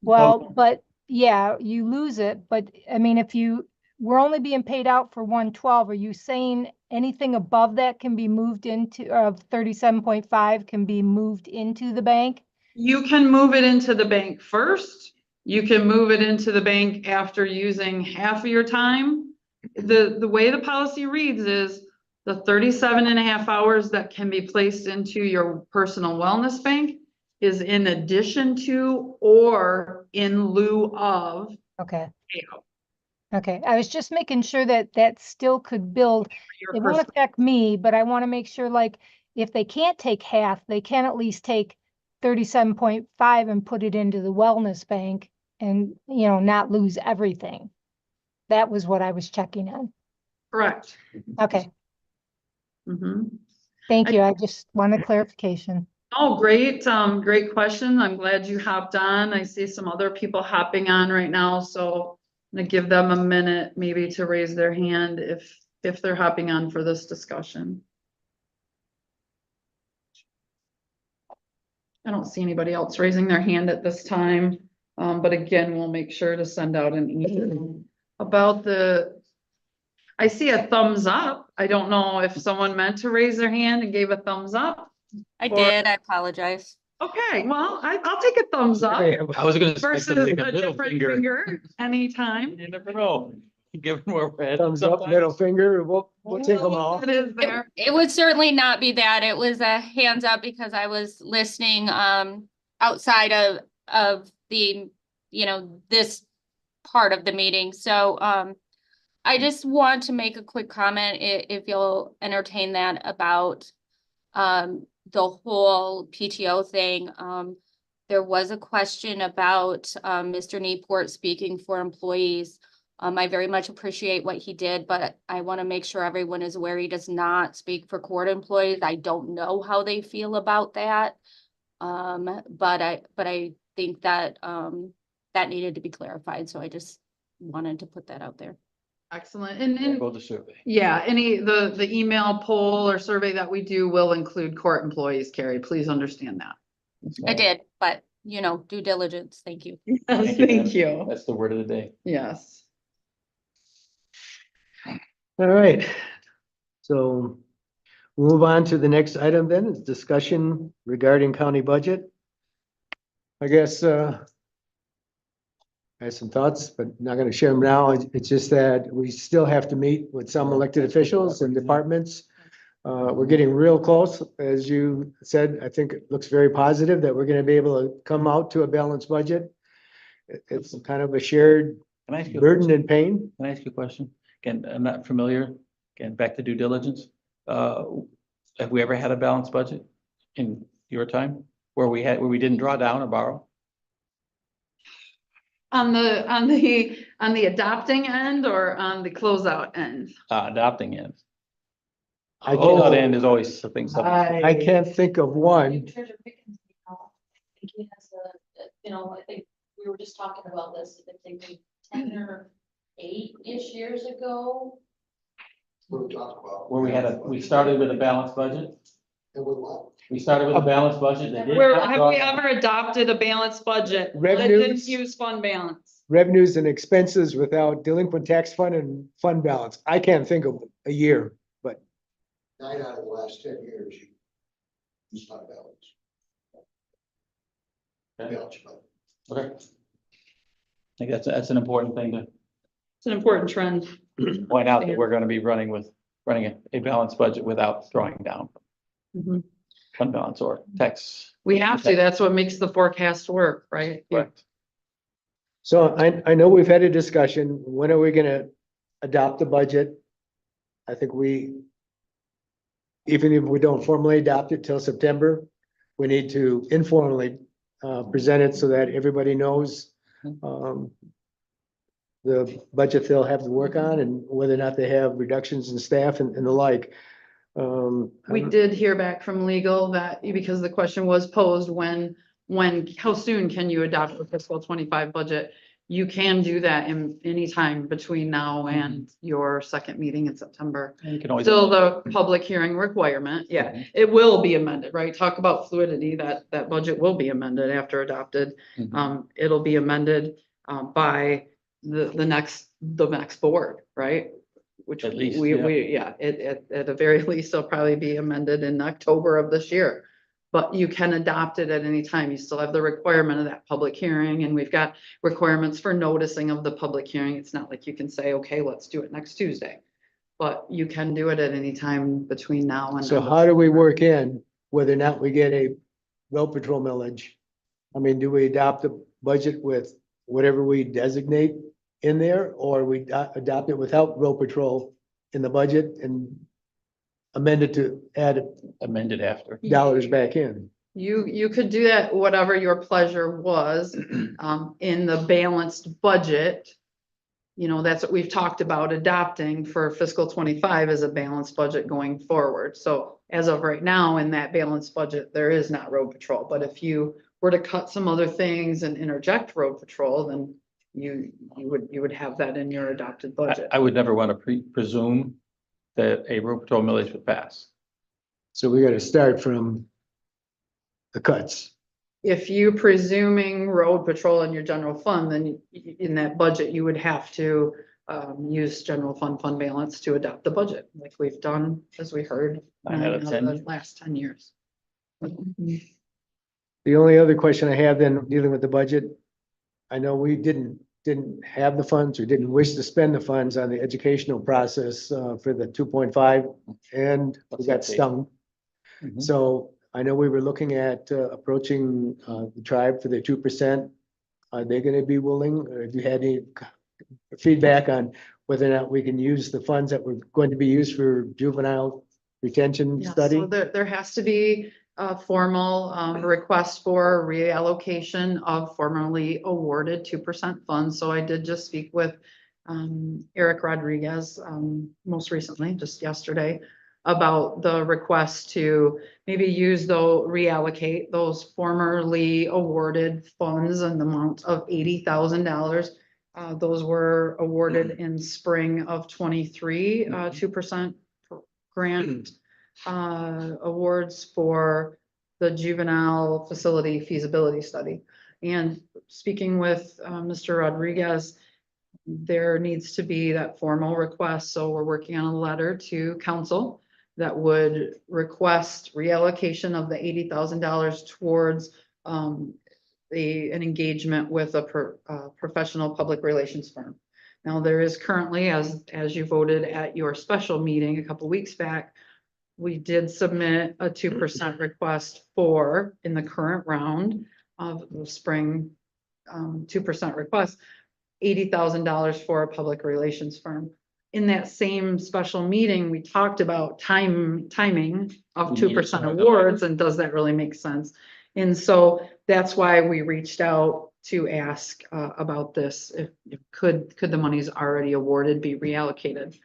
well, but yeah, you lose it, but I mean, we're only being paid out for 112, are you saying anything above that can be moved into, of 37.5 can be moved into the bank? You can move it into the bank first. You can move it into the bank after using half of your time. The way the policy reads is the 37.5 hours that can be placed into your personal wellness bank is in addition to or in lieu of Okay, payout. okay, I was just making sure that that still could build. Your It won't personal- affect me, but I want to make sure, like, if they can't take half, they can at least take 37.5 and put it into the wellness bank and, not lose everything. That was what I was checking on. Correct. Okay, Mhm. thank you. I just wanted clarification. Oh, great, great question. I'm glad you hopped on. I see some other people hopping on right now, so I'm gonna give them a minute maybe to raise their hand if they're hopping on for this discussion. I don't see anybody else raising their hand at this time, but again, we'll make sure to send out an email about I see a thumbs up. I don't know if someone meant to raise their hand and gave a thumbs up. I Or- did, I apologize. Okay, well, I'll take a thumbs up I was gonna. expect versus to a take a middle different finger anytime. You never know. Given where we're at. Thumbs up, sometimes. middle finger, we'll take them all. It is there. It would certainly not be that. It was a hands up because I was listening outside of the, this part of the meeting. So I just want to make a quick comment if you'll entertain that about the whole PTO thing. there was a question about, Mr. Newport speaking for employees. I very much appreciate what he did, but I want to make sure everyone is aware he does not speak for court employees. I don't know how they feel about that. But I think that, that needed to be clarified, so I just wanted to put that out there. Excellent. And Go to survey. yeah, the email poll or survey that we do will include court employees, Carrie. Please understand that. I did, but you know, due diligence, thank you. Yes, Thank you, thank ma'am. you. That's the word of the day. Yes. All right. So we'll move on to the next item then, is discussion regarding county budget. I guess, I have some thoughts, but not gonna share them now. It's just that we still have to meet with some elected officials and departments. We're getting real close, as you said. I think it looks very positive that we're gonna be able to come out to a balanced budget. It's kind of a shared Can I ask you a burden question? and pain. Can I ask you a question? Again, I'm not familiar. Again, back to due diligence. Have we ever had a balanced budget in your time where we didn't draw down or borrow? On the adopting end or on the closeout end? Adopting in. I Closeout can't- end is always something. I can't think of one. Treasure Pickens, I think he has I think we were just talking about this, I think maybe 10 or 8-ish years ago. What we talked about. Where we started with a balanced budget. And we won't. We started with a balanced budget. that did Where, not have draw we down. ever adopted a balanced budget that didn't Revenues. use fund balance? Revenues and expenses without delinquent tax fund and fund balance. I can't think of a year, but 9 out of the last 10 years. You fund balance. Okay. Balance budget. Okay. I think that's an important thing to It's an important trend. point out, that we're gonna be running a balanced budget without drawing down Mhm. fund balance or tax. We have to, that's what makes the forecast work, right? Correct. so I know we've had a discussion. When are we gonna adopt the budget? I think even if we don't formally adopt it till September, we need to informally present it so that everybody knows the budget they'll have to work on and whether or not they have reductions in staff and the like. We did hear back from legal that, because the question was posed, how soon can you adopt the fiscal 25 budget? You can do that in any time between now and your second meeting in September. You can always. Still the public hearing requirement, yeah, it will be amended, right? Talk about fluidity, that budget will be amended after adopted. Mhm. It'll be amended by the next board, right? Which At least, yeah, at the very least, it'll probably be amended in October of this year. But you can adopt it at any time. You still have the requirement of that public hearing, and we've got requirements for noticing of the public hearing. It's not like you can say, okay, let's do it next Tuesday. But you can do it at any time between now and. So how do we work in whether or not we get a road patrol millage? I mean, do we adopt the budget with whatever we designate in there, or we adopt it without road patrol in the budget and amend it to add Amended after. dollars back in? You could do that, whatever your pleasure was, in the balanced budget. You know, that's what we've talked about adopting for fiscal 25 as a balanced budget going forward. So as of right now, in that balanced budget, there is not road patrol. But if you were to cut some other things and interject road patrol, then you would have that in your adopted budget. I would never want to presume that a road patrol millage would pass. So we gotta start from the cuts. If you presuming road patrol in your general fund, then in that budget, you would have to use general fund balance to adopt the budget, like we've done, as we heard, 9 out of 10. the last 10 years. The only other question I have then dealing with the budget, I know we didn't have the funds or didn't wish to spend the funds on the educational process for the 2.5, and we got stung. Mhm. So I know we were looking at approaching the tribe for the 2%. Are they gonna be willing, or have you had any feedback on whether or not we can use the funds that were going to be used for juvenile retention Yeah, study? so there has to be a formal request for reallocation of formerly awarded 2% funds. So I did just speak with Eric Rodriguez most recently, just yesterday, about the request to maybe reallocate those formerly awarded funds in the amount of $80,000. Those were awarded in spring of 23, 2% grant awards for the juvenile facility feasibility study. And speaking with Mr. Rodriguez, there needs to be that formal request. So we're working on a letter to council that would request reallocation of the $80,000 towards an engagement with a professional public relations firm. Now, there is currently, as you voted at your special meeting a couple weeks back, we did submit a 2% request in the current round of the spring 2% request, $80,000 for a public relations firm. In that same special meeting, we talked about timing of 2% awards, and does that really make sense? And so that's why we reached out to ask about this. If could the monies already awarded be reallocated?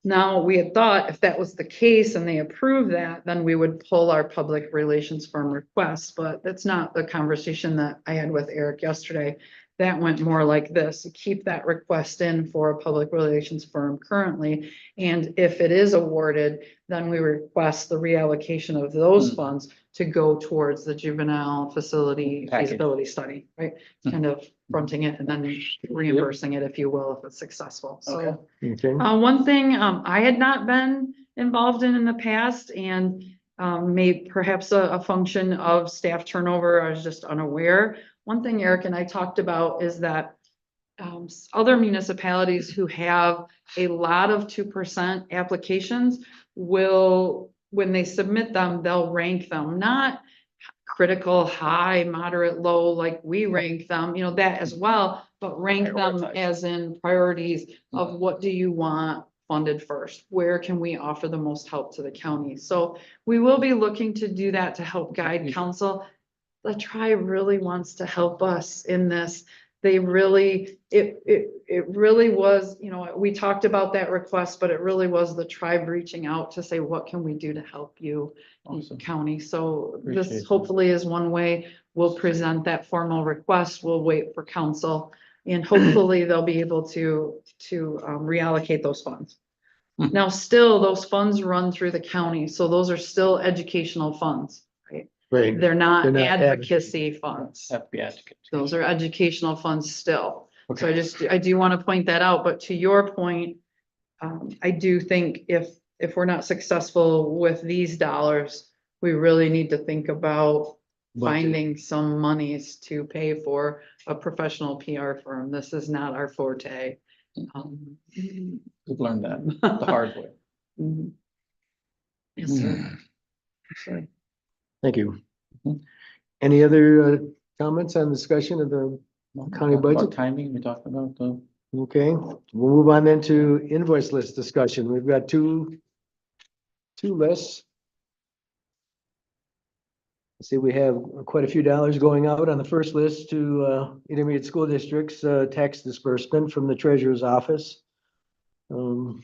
Now, we had thought if that was the case and they approved that, then we would pull our public relations firm request, but that's not the conversation that I had with Eric yesterday. That went more like this: keep that request in for a public relations firm currently. And if it is awarded, then we request the reallocation of those funds to go towards the juvenile facility Package. feasibility study, right? Kind of fronting it and then reimbursing it, if you will, if it's successful. So Okay. one thing I had not been involved in the past, and perhaps a function of staff turnover, I was just unaware. One thing Eric and I talked about is that other municipalities who have a lot of 2% applications will, when they submit them, they'll rank them, not critical, high, moderate, low, like we rank them, that as well, but rank them Prioritize. as in priorities of what do you want funded first? Where can we offer the most help to the county? So we will be looking to do that to help guide council. The tribe really wants to help us in this. They really, it really was, we talked about that request, but it really was the tribe reaching out to say, what can we do to help you Awesome. county? So Appreciate this that. hopefully is one way we'll present that formal request. We'll wait for council, and hopefully they'll be able to reallocate those funds. Now, still, those funds run through the county, so those are still educational funds, right? Right. They're not They're not advocacy funds. Have to be advocate. Those are educational funds still. So Okay. I do want to point that out, but to your point, I do think if we're not successful with these dollars, we really need to think about finding some monies to pay for a professional PR firm. This is not our forte. We've learned that the hard way. Mhm. Yes, sir. Sorry. Thank you. Mhm. Any other discussion on discussion of the, County About budget? Timing, we talked about the. okay, we'll move on then to invoice list discussion. We've got two lists. See, we have quite a few dollars going out on the first list to intermediate school districts, tax disbursement from the treasurer's office. Money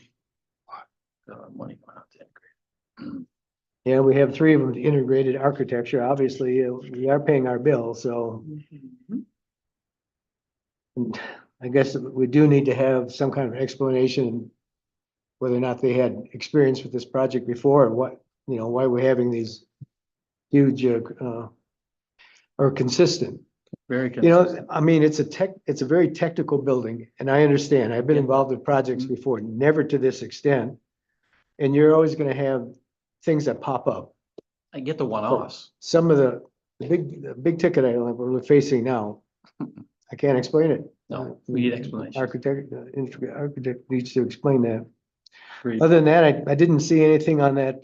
going out to integrate. Yeah, we have three of them, integrated architecture. Obviously, we are paying our bill, so I guess we do need to have some kind of explanation whether or not they had experience with this project before and what, why we're having these huge or consistent. Very consistent. I mean, it's a very technical building, and I understand. I've been Yeah. involved in projects before, never to this extent. And you're always gonna have things that pop up. I get the one-offs. Some of the big ticket item we're facing now, I can't explain it. No, we need explanation. Architect needs to explain that. Agreed. Other than that, I didn't see anything on that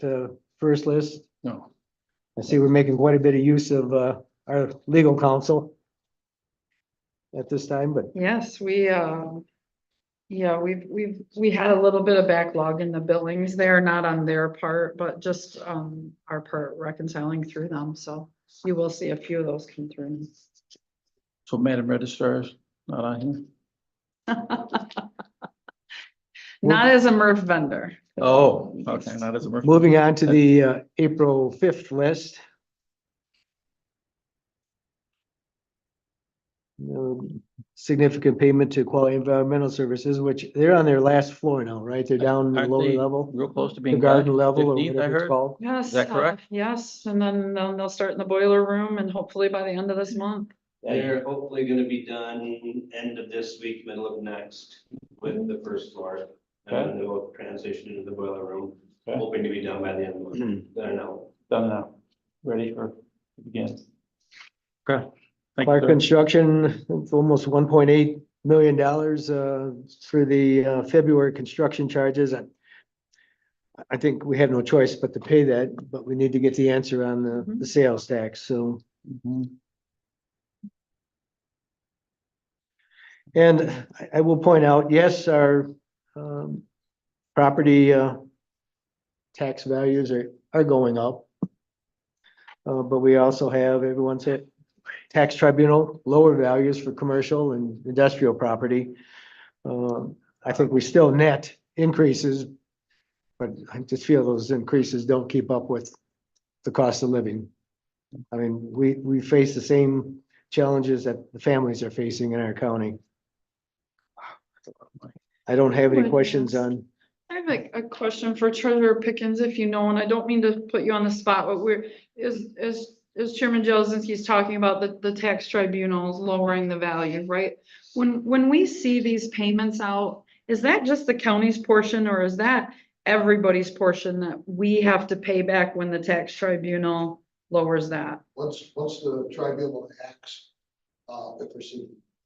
first list. No. I see we're making quite a bit of use of our legal counsel at this time, but Yes, we Yeah, we had a little bit of backlog in the billings there, not on their part, but just, our part reconciling through them, so you will see a few of those come through. So Madam Registrar is not on here? Not as a MRF vendor. Oh, okay, not as a. Moving on to the April 5th list. Significant payment to Quality Environmental Services, which they're on their last floor now, right? They're down the Aren't lower they level, real close to the being garden done? level or 15th, I whatever it's heard? called. Yes. that correct? Yes, and then they'll start in the boiler room and hopefully by the end of this month. They're hopefully gonna be done end of this week, middle of next with the first floor. And then they'll transition into the boiler room, Okay. hoping to be done by the end of the month. I don't know. Done now, ready for, to begin. Okay. Thank you, Clark sir. Construction, it's almost $1.8 million for the February construction charges. I think we have no choice but to pay that, but we need to get the answer on the sales tax, so. Mhm. And I will point out, yes, our property tax values are going up. But we also have, everyone said, tax tribunal, lower values for commercial and industrial property. I think we still net increases, but I just feel those increases don't keep up with the cost of living. I mean, we face the same challenges that the families are facing in our county. I don't have any Right, questions yes. on, I have a question for Treasurer Pickens, if you know, and I don't mean to put you on the spot, but as Chairman Jelizinski's talking about the tax tribunals lowering the value, right? When we see these payments out, is that just the county's portion or is that everybody's portion that we have to pay back when the tax tribunal lowers that? Once the tribunal acts, if there's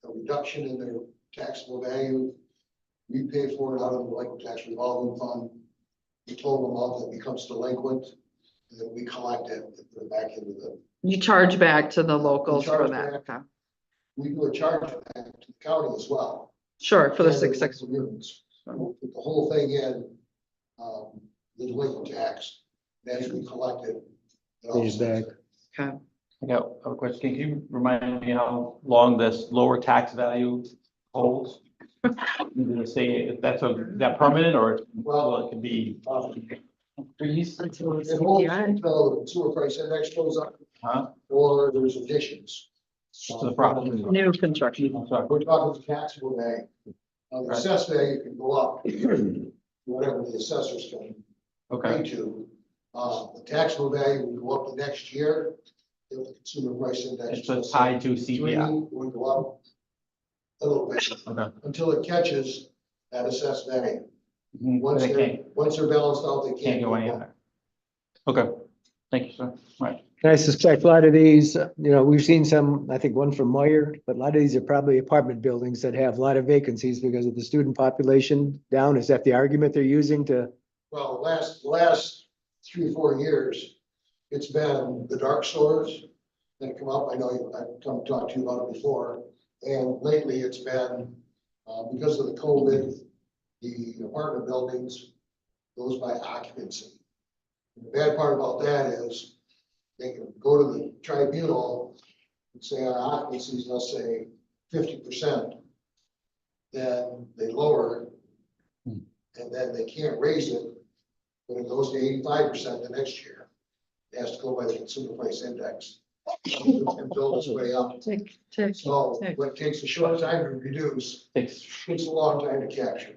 a reduction in their taxable value, we pay for it out of the delinquent tax revolving fund. The total amount that becomes delinquent, and then we collect it and put it back into the. You charge back to the locals for charge that, back. okay? We do a charge back to the county as well. Sure, for the And 6/6. units. We'll put the whole thing in, the delinquent tax, and as we collect it. it Pays offsets back. it. Okay. I got a question. Can you remind me how long this lower tax value holds? Did it say if that's is that permanent or well, it can be increased? It holds until the sewer price index goes up, Huh? or there's additions. To the property. New construction. I'm sorry. We're talking the taxable value. The assessed value can go up, whatever the assessors can Okay, agree to. The taxable value will go up the next year. If the consumer price index. it's just tied to CPI. Will go up a little bit Okay. until it catches that assessed value. Mhm. Once They they're, once they're balanced out, they can't go any up. higher. Okay, thank you, sir. Right. and I suspect a lot of these, we've seen some, I think one from Meyer, but a lot of these are probably apartment buildings that have a lot of vacancies because of the student population down. Is that the argument they're using to? Well, the last 3 or 4 years, it's been the dark stores that come up. I know I've come to talk to you about it before. And lately it's been, because of the COVID, the apartment buildings goes by occupancy. The bad part about that is they can go to the tribunal and say our occupancy is, let's say, 50%. Then they lower it, and then they can't raise it. When it goes to 85% the next year, it has to go by the consumer price index. And build its way up. So what takes a short time to reduce, takes a long time to capture.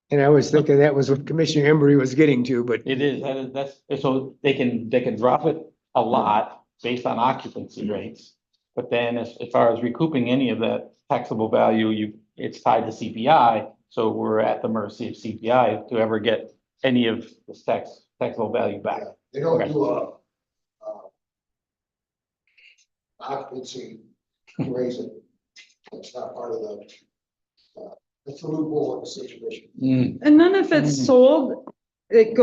And I was thinking that was what Commissioner Embry was getting to, but It is, that's, so they can drop it a lot based on occupancy rates. But then as far as recouping any of that taxable value, it's tied to CPI. So we're at the mercy of CPI to ever get any of this taxable value back. Yeah, they don't Okay. do a occupancy to raise it. That's not part of the, it's a loophole in the situation. And then if it's sold, it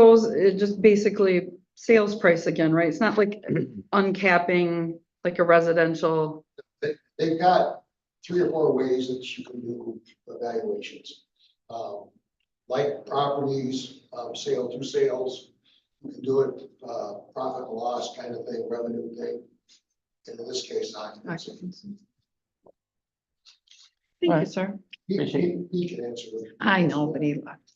just basically sales price again, right? It's not like uncapping like a residential. They've got 3 or 4 ways that you can do evaluations. Like properties, sale to sales, you can do it, profit and loss kind of thing, revenue thing. And in this case, occupancy. Occupancy. Thank you, sir. He can answer it. I know, but he left.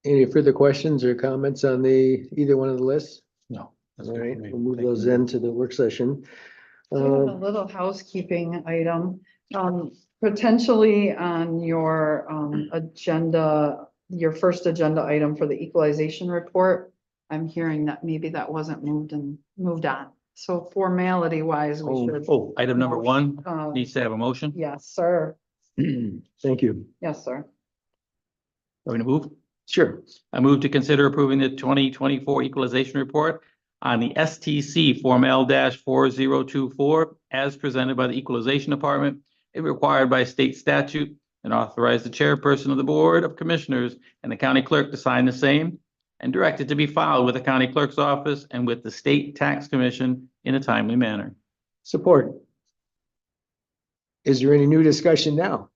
Any further questions or comments on either one of the lists? No. that's All good right, for me. we'll move Thank you. those into the work session. We have a little housekeeping item, potentially on your agenda, your first agenda item for the equalization report. I'm hearing that maybe that wasn't moved on. So formality wise, we should. Oh, item number one Uh, needs to have a motion. Yes, sir. Thank you. Yes, sir. Are we gonna move? Sure. I move to consider approving the 2024 equalization report on the STC Form L-4024 as presented by the Equalization Department, if required by state statute, and authorize the chairperson of the Board of Commissioners and the county clerk to sign the same, and direct it to be filed with the county clerk's office and with the State Tax Commission in a timely manner. Support. Is there any new discussion now?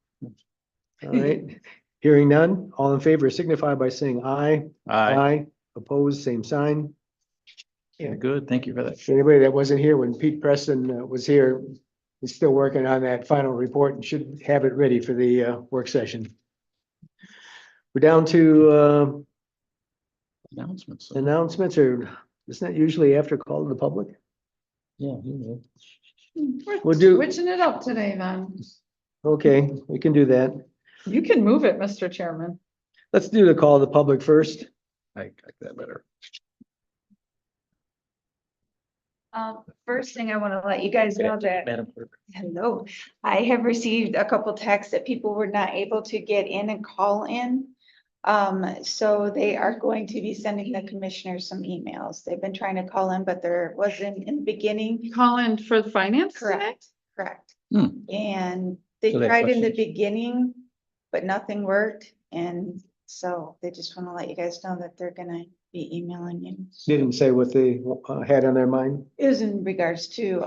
All right, hearing none, all in favor signify by saying aye. Aye. Opposed, same sign. Very good. Thank you for that. Anybody that wasn't here when Pete Preston was here, is still working on that final report and should have it ready for the work session. We're down to Announcements. announcements, or isn't that usually after call to the public? Yeah. you We'll do- Switching it up today, then. Okay, we can do that. You can move it, Mr. Chairman. Let's do the call to the public first. I like that better. First thing I want to let you guys know that, Madam Clerk. hello, I have received a couple texts that people were not able to get in and call in. So they are going to be sending the commissioners some emails. They've been trying to call in, but there wasn't in the beginning. Call in for the finance today? Correct, correct. Hmm. And they So they have tried in the questions? beginning, but nothing worked. And so they just want to let you guys know that they're gonna be emailing you. Didn't say what they had on their mind. It was in regards to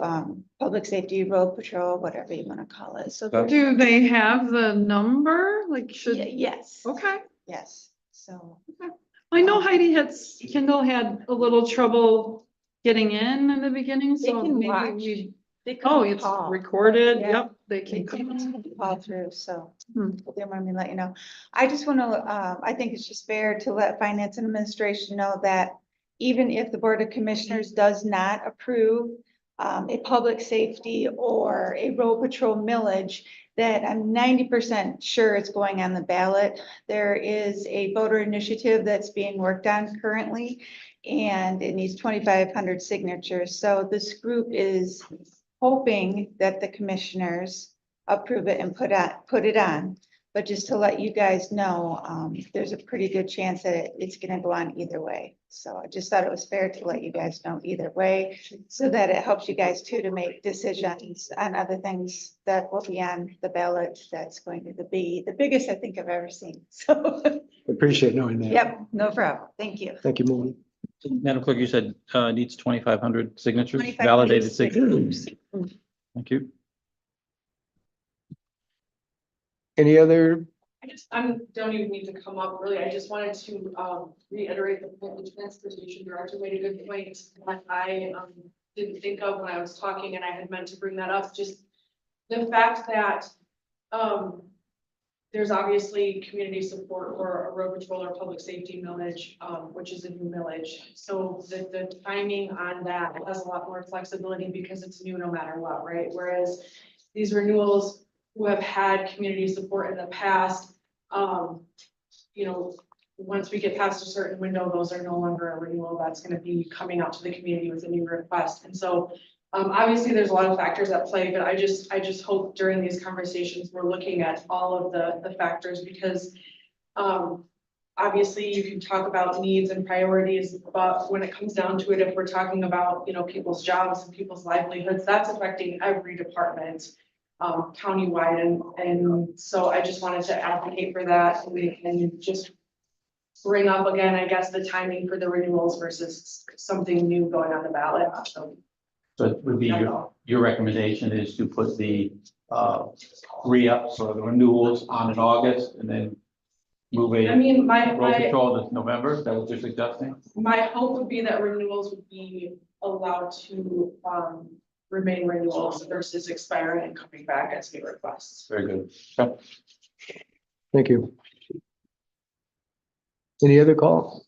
public safety, road patrol, whatever you want to call it. So Okay. Do they have the number? Like, should, yes, okay. yes. So I know Kendall had a little trouble getting in the beginning, they so can maybe watch. we, They oh, can it's call. recorded. Yeah. Yep, they They can. can call through, so Hmm. they want me to let you know. I just want to, I think it's just fair to let finance and administration know that even if the Board of Commissioners does not approve a public safety or a road patrol millage, that I'm 90% sure it's going on the ballot. There is a voter initiative that's being worked on currently, and it needs 2,500 signatures. So this group is hoping that the commissioners approve it and put it on. But just to let you guys know, there's a pretty good chance that it's gonna go on either way. So I just thought it was fair to let you guys know either way, so that it helps you guys too to make decisions on other things that will be on the ballot. That's going to be the biggest I think I've ever seen. So, Appreciate knowing that. yep, no problem. Thank you. Thank you, Mooney. Madam Clerk, you said needs 2,500 signatures, 2,500 validated signatures. Thank you. Any other, Don't even need to come up really. I just wanted to reiterate the point the transportation director made a good point that I didn't think of when I was talking, and I had meant to bring that up. Just the fact that there's obviously community support for a road patrol or public safety millage, which is a new millage. So the timing on that has a lot more flexibility because it's new no matter what, right? Whereas these renewals who have had community support in the past, you know, once we get past a certain window, those are no longer a renewal. That's going to be coming out to the community with a new request. And so obviously there's a lot of factors at play, but I just hope during these conversations, we're looking at all of the factors, because obviously you can talk about needs and priorities, but when it comes down to it, if we're talking about, you know, people's jobs and people's livelihoods, that's affecting every department countywide. And so I just wanted to advocate for that and just bring up again, I guess, the timing for the renewals versus something new going on the ballot. So it would be your recommendation is to put the re-ups or the renewals on in August and then move I a mean, road patrol this November? Is that what you're suggesting? my hope would be that renewals would be allowed to, remain renewals versus expiring and coming back as new requests. Very good. Okay. Thank you. Any other call?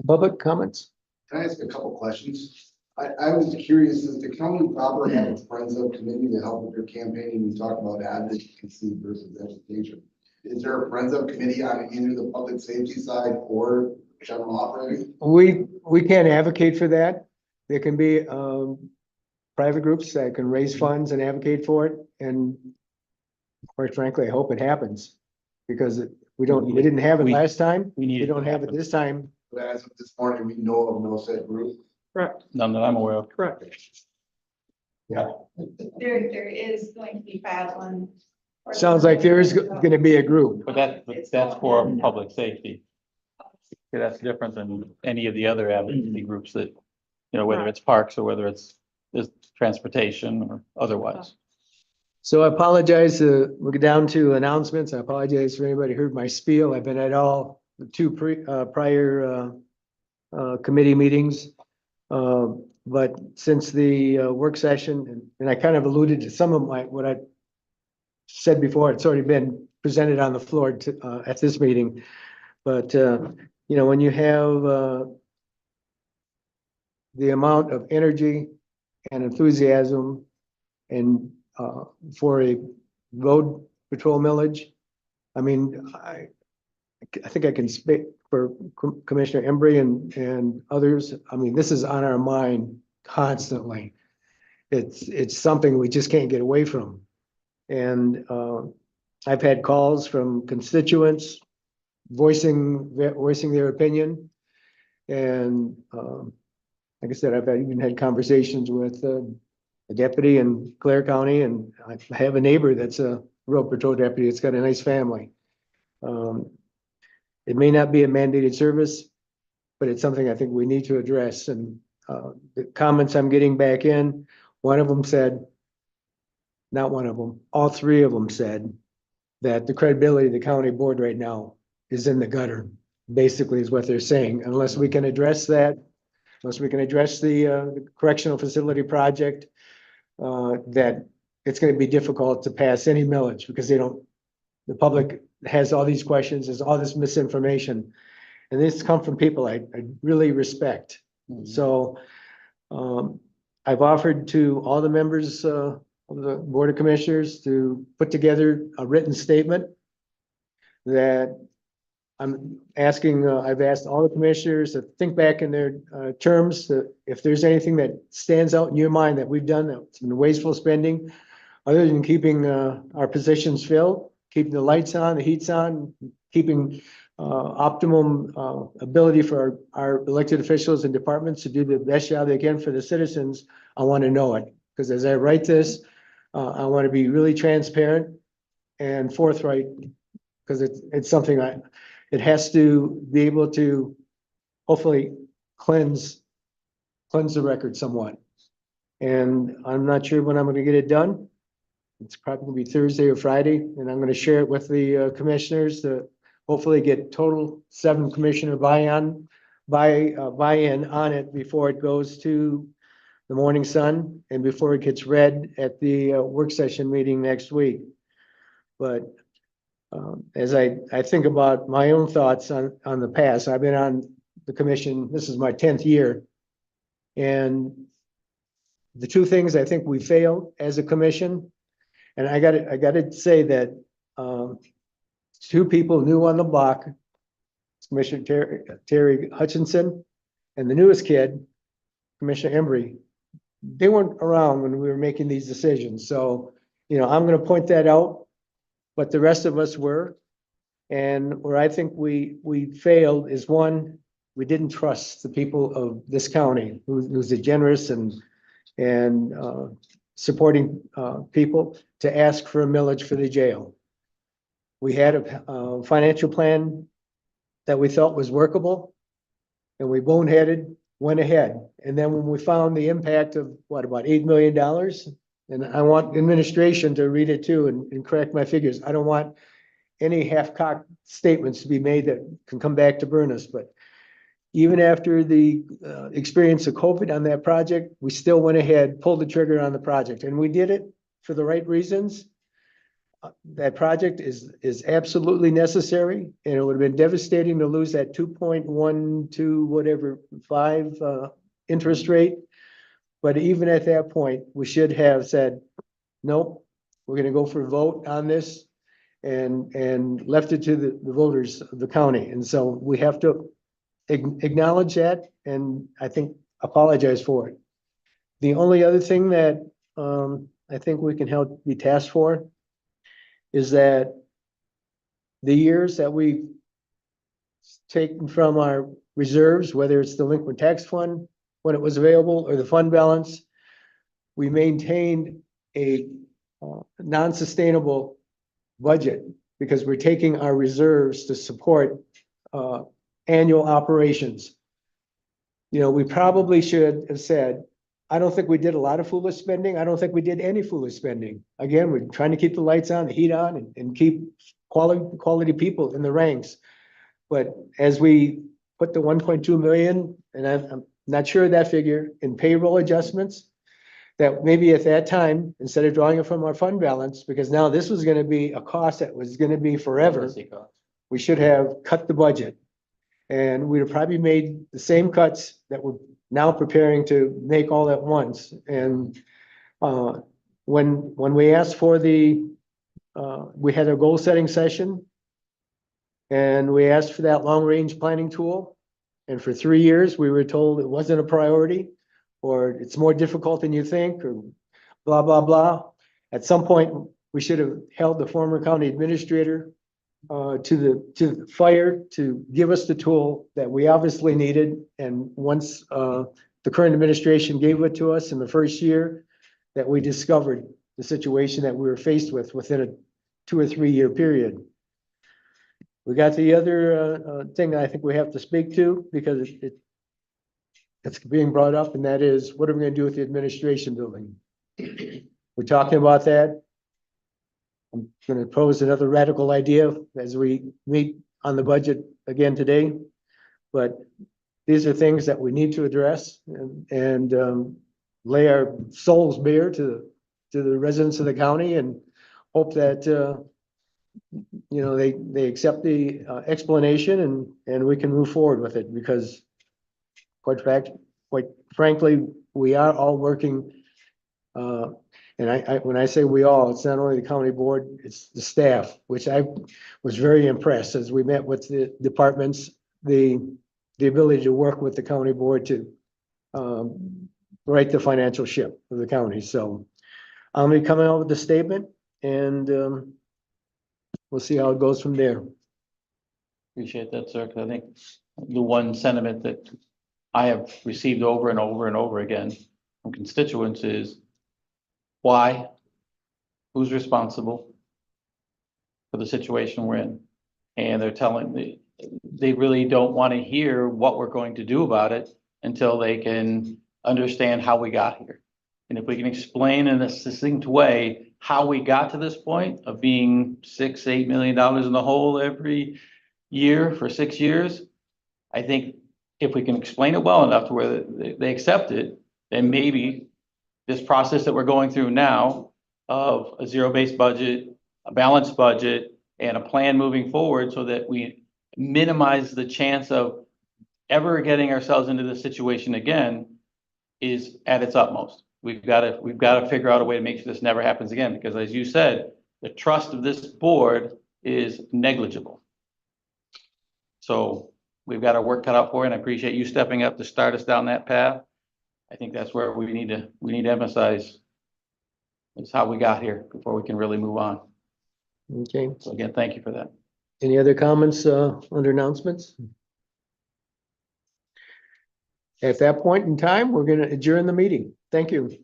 Public comments? Can I ask a couple questions? I was curious, does the county proper have its Friends of Committee to help with your campaigning? You talk about advocacy versus education. Is there a Friends of Committee on either the public safety side or general operating? We can't advocate for that. There can be private groups that can raise funds and advocate for it. And quite frankly, I hope it happens. Because we didn't have it last time. We don't have it this time. But as of this morning, we know of no said group. Correct, None that I'm aware of. correct. There is going to be filed one. Sounds like there is gonna be a group. But that's for public safety. Yeah, that's different than any of the other advocacy groups that, whether it's parks or whether it's transportation or otherwise. So I apologize, we'll get down to announcements. I apologize for anybody who heard my spiel. I've been at all the two prior committee meetings. But since the work session, and I kind of alluded to some of what I said before, it's already been presented on the floor at this meeting. But, when you have the amount of energy and enthusiasm and for a road patrol millage, I mean, I think I can speak for Commissioner Embry and others. I mean, this is on our mind constantly. It's something we just can't get away from. And I've had calls from constituents voicing their opinion. And like I said, I've even had conversations with a deputy in Clare County, and I have a neighbor that's a road patrol deputy. It's got a nice family. It may not be a mandated service, but it's something I think we need to address. And the comments I'm getting back in, one of them said, not one of them, all three of them said that the credibility of the county board right now is in the gutter, basically is what they're saying. Unless we can address that, unless we can address the correctional facility project, that it's going to be difficult to pass any millage because the public has all these questions, there's all this misinformation. And this come from people I really respect. So I've offered to all the members of the Board of Commissioners to put together a written statement that I'm asking, I've asked all the commissioners to think back in their terms, that if there's anything that stands out in your mind that we've done that's been wasteful spending, other than keeping our positions filled, keeping the lights on, the heat's on, keeping optimum ability for our elected officials and departments to do the best job they can for the citizens, I want to know it. Because as I write this, I want to be really transparent and forthright, because it's something it has to be able to hopefully cleanse the record somewhat. And I'm not sure when I'm going to get it done. It's probably going to be Thursday or Friday, and I'm going to share it with the commissioners to hopefully get total 7 commissioner buy-in on it before it goes to the Morning Sun and before it gets read at the work session meeting next week. But as I think about my own thoughts on the past, I've been on the commission, this is my 10th year. And the two things I think we failed as a commission, and I gotta say that 2 people new on the block, Commissioner Terry Hutchinson and the newest kid, Commissioner Embry, they weren't around when we were making these decisions. So, I'm going to point that out, but the rest of us were. And where I think we failed is, one, we didn't trust the people of this county, who's a generous and supporting people, to ask for a millage for the jail. We had a financial plan that we felt was workable, and we boneheaded, went ahead. And then when we found the impact of about $8 million, and I want administration to read it too and correct my figures. I don't want any half-cocked statements to be made that can come back to burn us, but even after the experience of COVID on that project, we still went ahead, pulled the trigger on the project, and we did it for the right reasons. That project is absolutely necessary, and it would have been devastating to lose that 2.12 whatever 5 interest rate. But even at that point, we should have said, nope, we're gonna go for a vote on this and left it to the voters of the county. And so we have to acknowledge that and I think apologize for it. The only other thing that I think we can help be tasked for is that the years that we've taken from our reserves, whether it's delinquent tax fund when it was available or the fund balance, we maintained a non-sustainable budget because we're taking our reserves to support annual operations. You know, we probably should have said, I don't think we did a lot of foolish spending. I don't think we did any foolish spending. Again, we're trying to keep the lights on, the heat on, and keep quality people in the ranks. But as we put the 1.2 million, and I'm not sure of that figure, in payroll adjustments, that maybe at that time, instead of drawing it from our fund balance, because now this was gonna be a cost that was gonna be forever, we should have cut the budget. And we'd have probably made the same cuts that we're now preparing to make all at once. And when we asked for we had a goal setting session and we asked for that long range planning tool. And for 3 years, we were told it wasn't a priority or it's more difficult than you think or blah, blah, blah. At some point, we should have held the former county administrator to the fire to give us the tool that we obviously needed. And once the current administration gave it to us in the first year, that we discovered the situation that we were faced with within a 2 or 3 year period. We got the other thing that I think we have to speak to because it's being brought up, and that is, what are we gonna do with the administration building? We're talking about that. I'm gonna pose another radical idea as we meet on the budget again today. But these are things that we need to address and lay our souls bare to the residents of the county and hope that you know, they accept the explanation and we can move forward with it because quite frankly, we are all working and when I say we all, it's not only the county board, it's the staff, which I was very impressed as we met with the departments, the ability to work with the county board to right the financial ship of the county. So I'm gonna be coming out with a statement and we'll see how it goes from there. Appreciate that, sir, because I think the one sentiment that I have received over and over and over again from constituents is why, who's responsible for the situation we're in? And they're telling me they really don't want to hear what we're going to do about it until they can understand how we got here. And if we can explain in a succinct way how we got to this point of being $6-8 million in the hole every year for 6 years, I think if we can explain it well enough to where they accept it, then maybe this process that we're going through now of a zero-based budget, a balanced budget, and a plan moving forward so that we minimize the chance of ever getting ourselves into this situation again is at its utmost. We've got to figure out a way to make sure this never happens again, because as you said, the trust of this board is negligible. So we've got our work cut out for it, and I appreciate you stepping up to start us down that path. I think that's where we need to emphasize is how we got here before we can really move on. Okay. So again, thank you for that. Any other comments under announcements? At that point in time, we're going to adjourn the meeting. Thank you.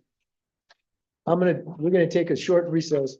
We're going to take a short recess.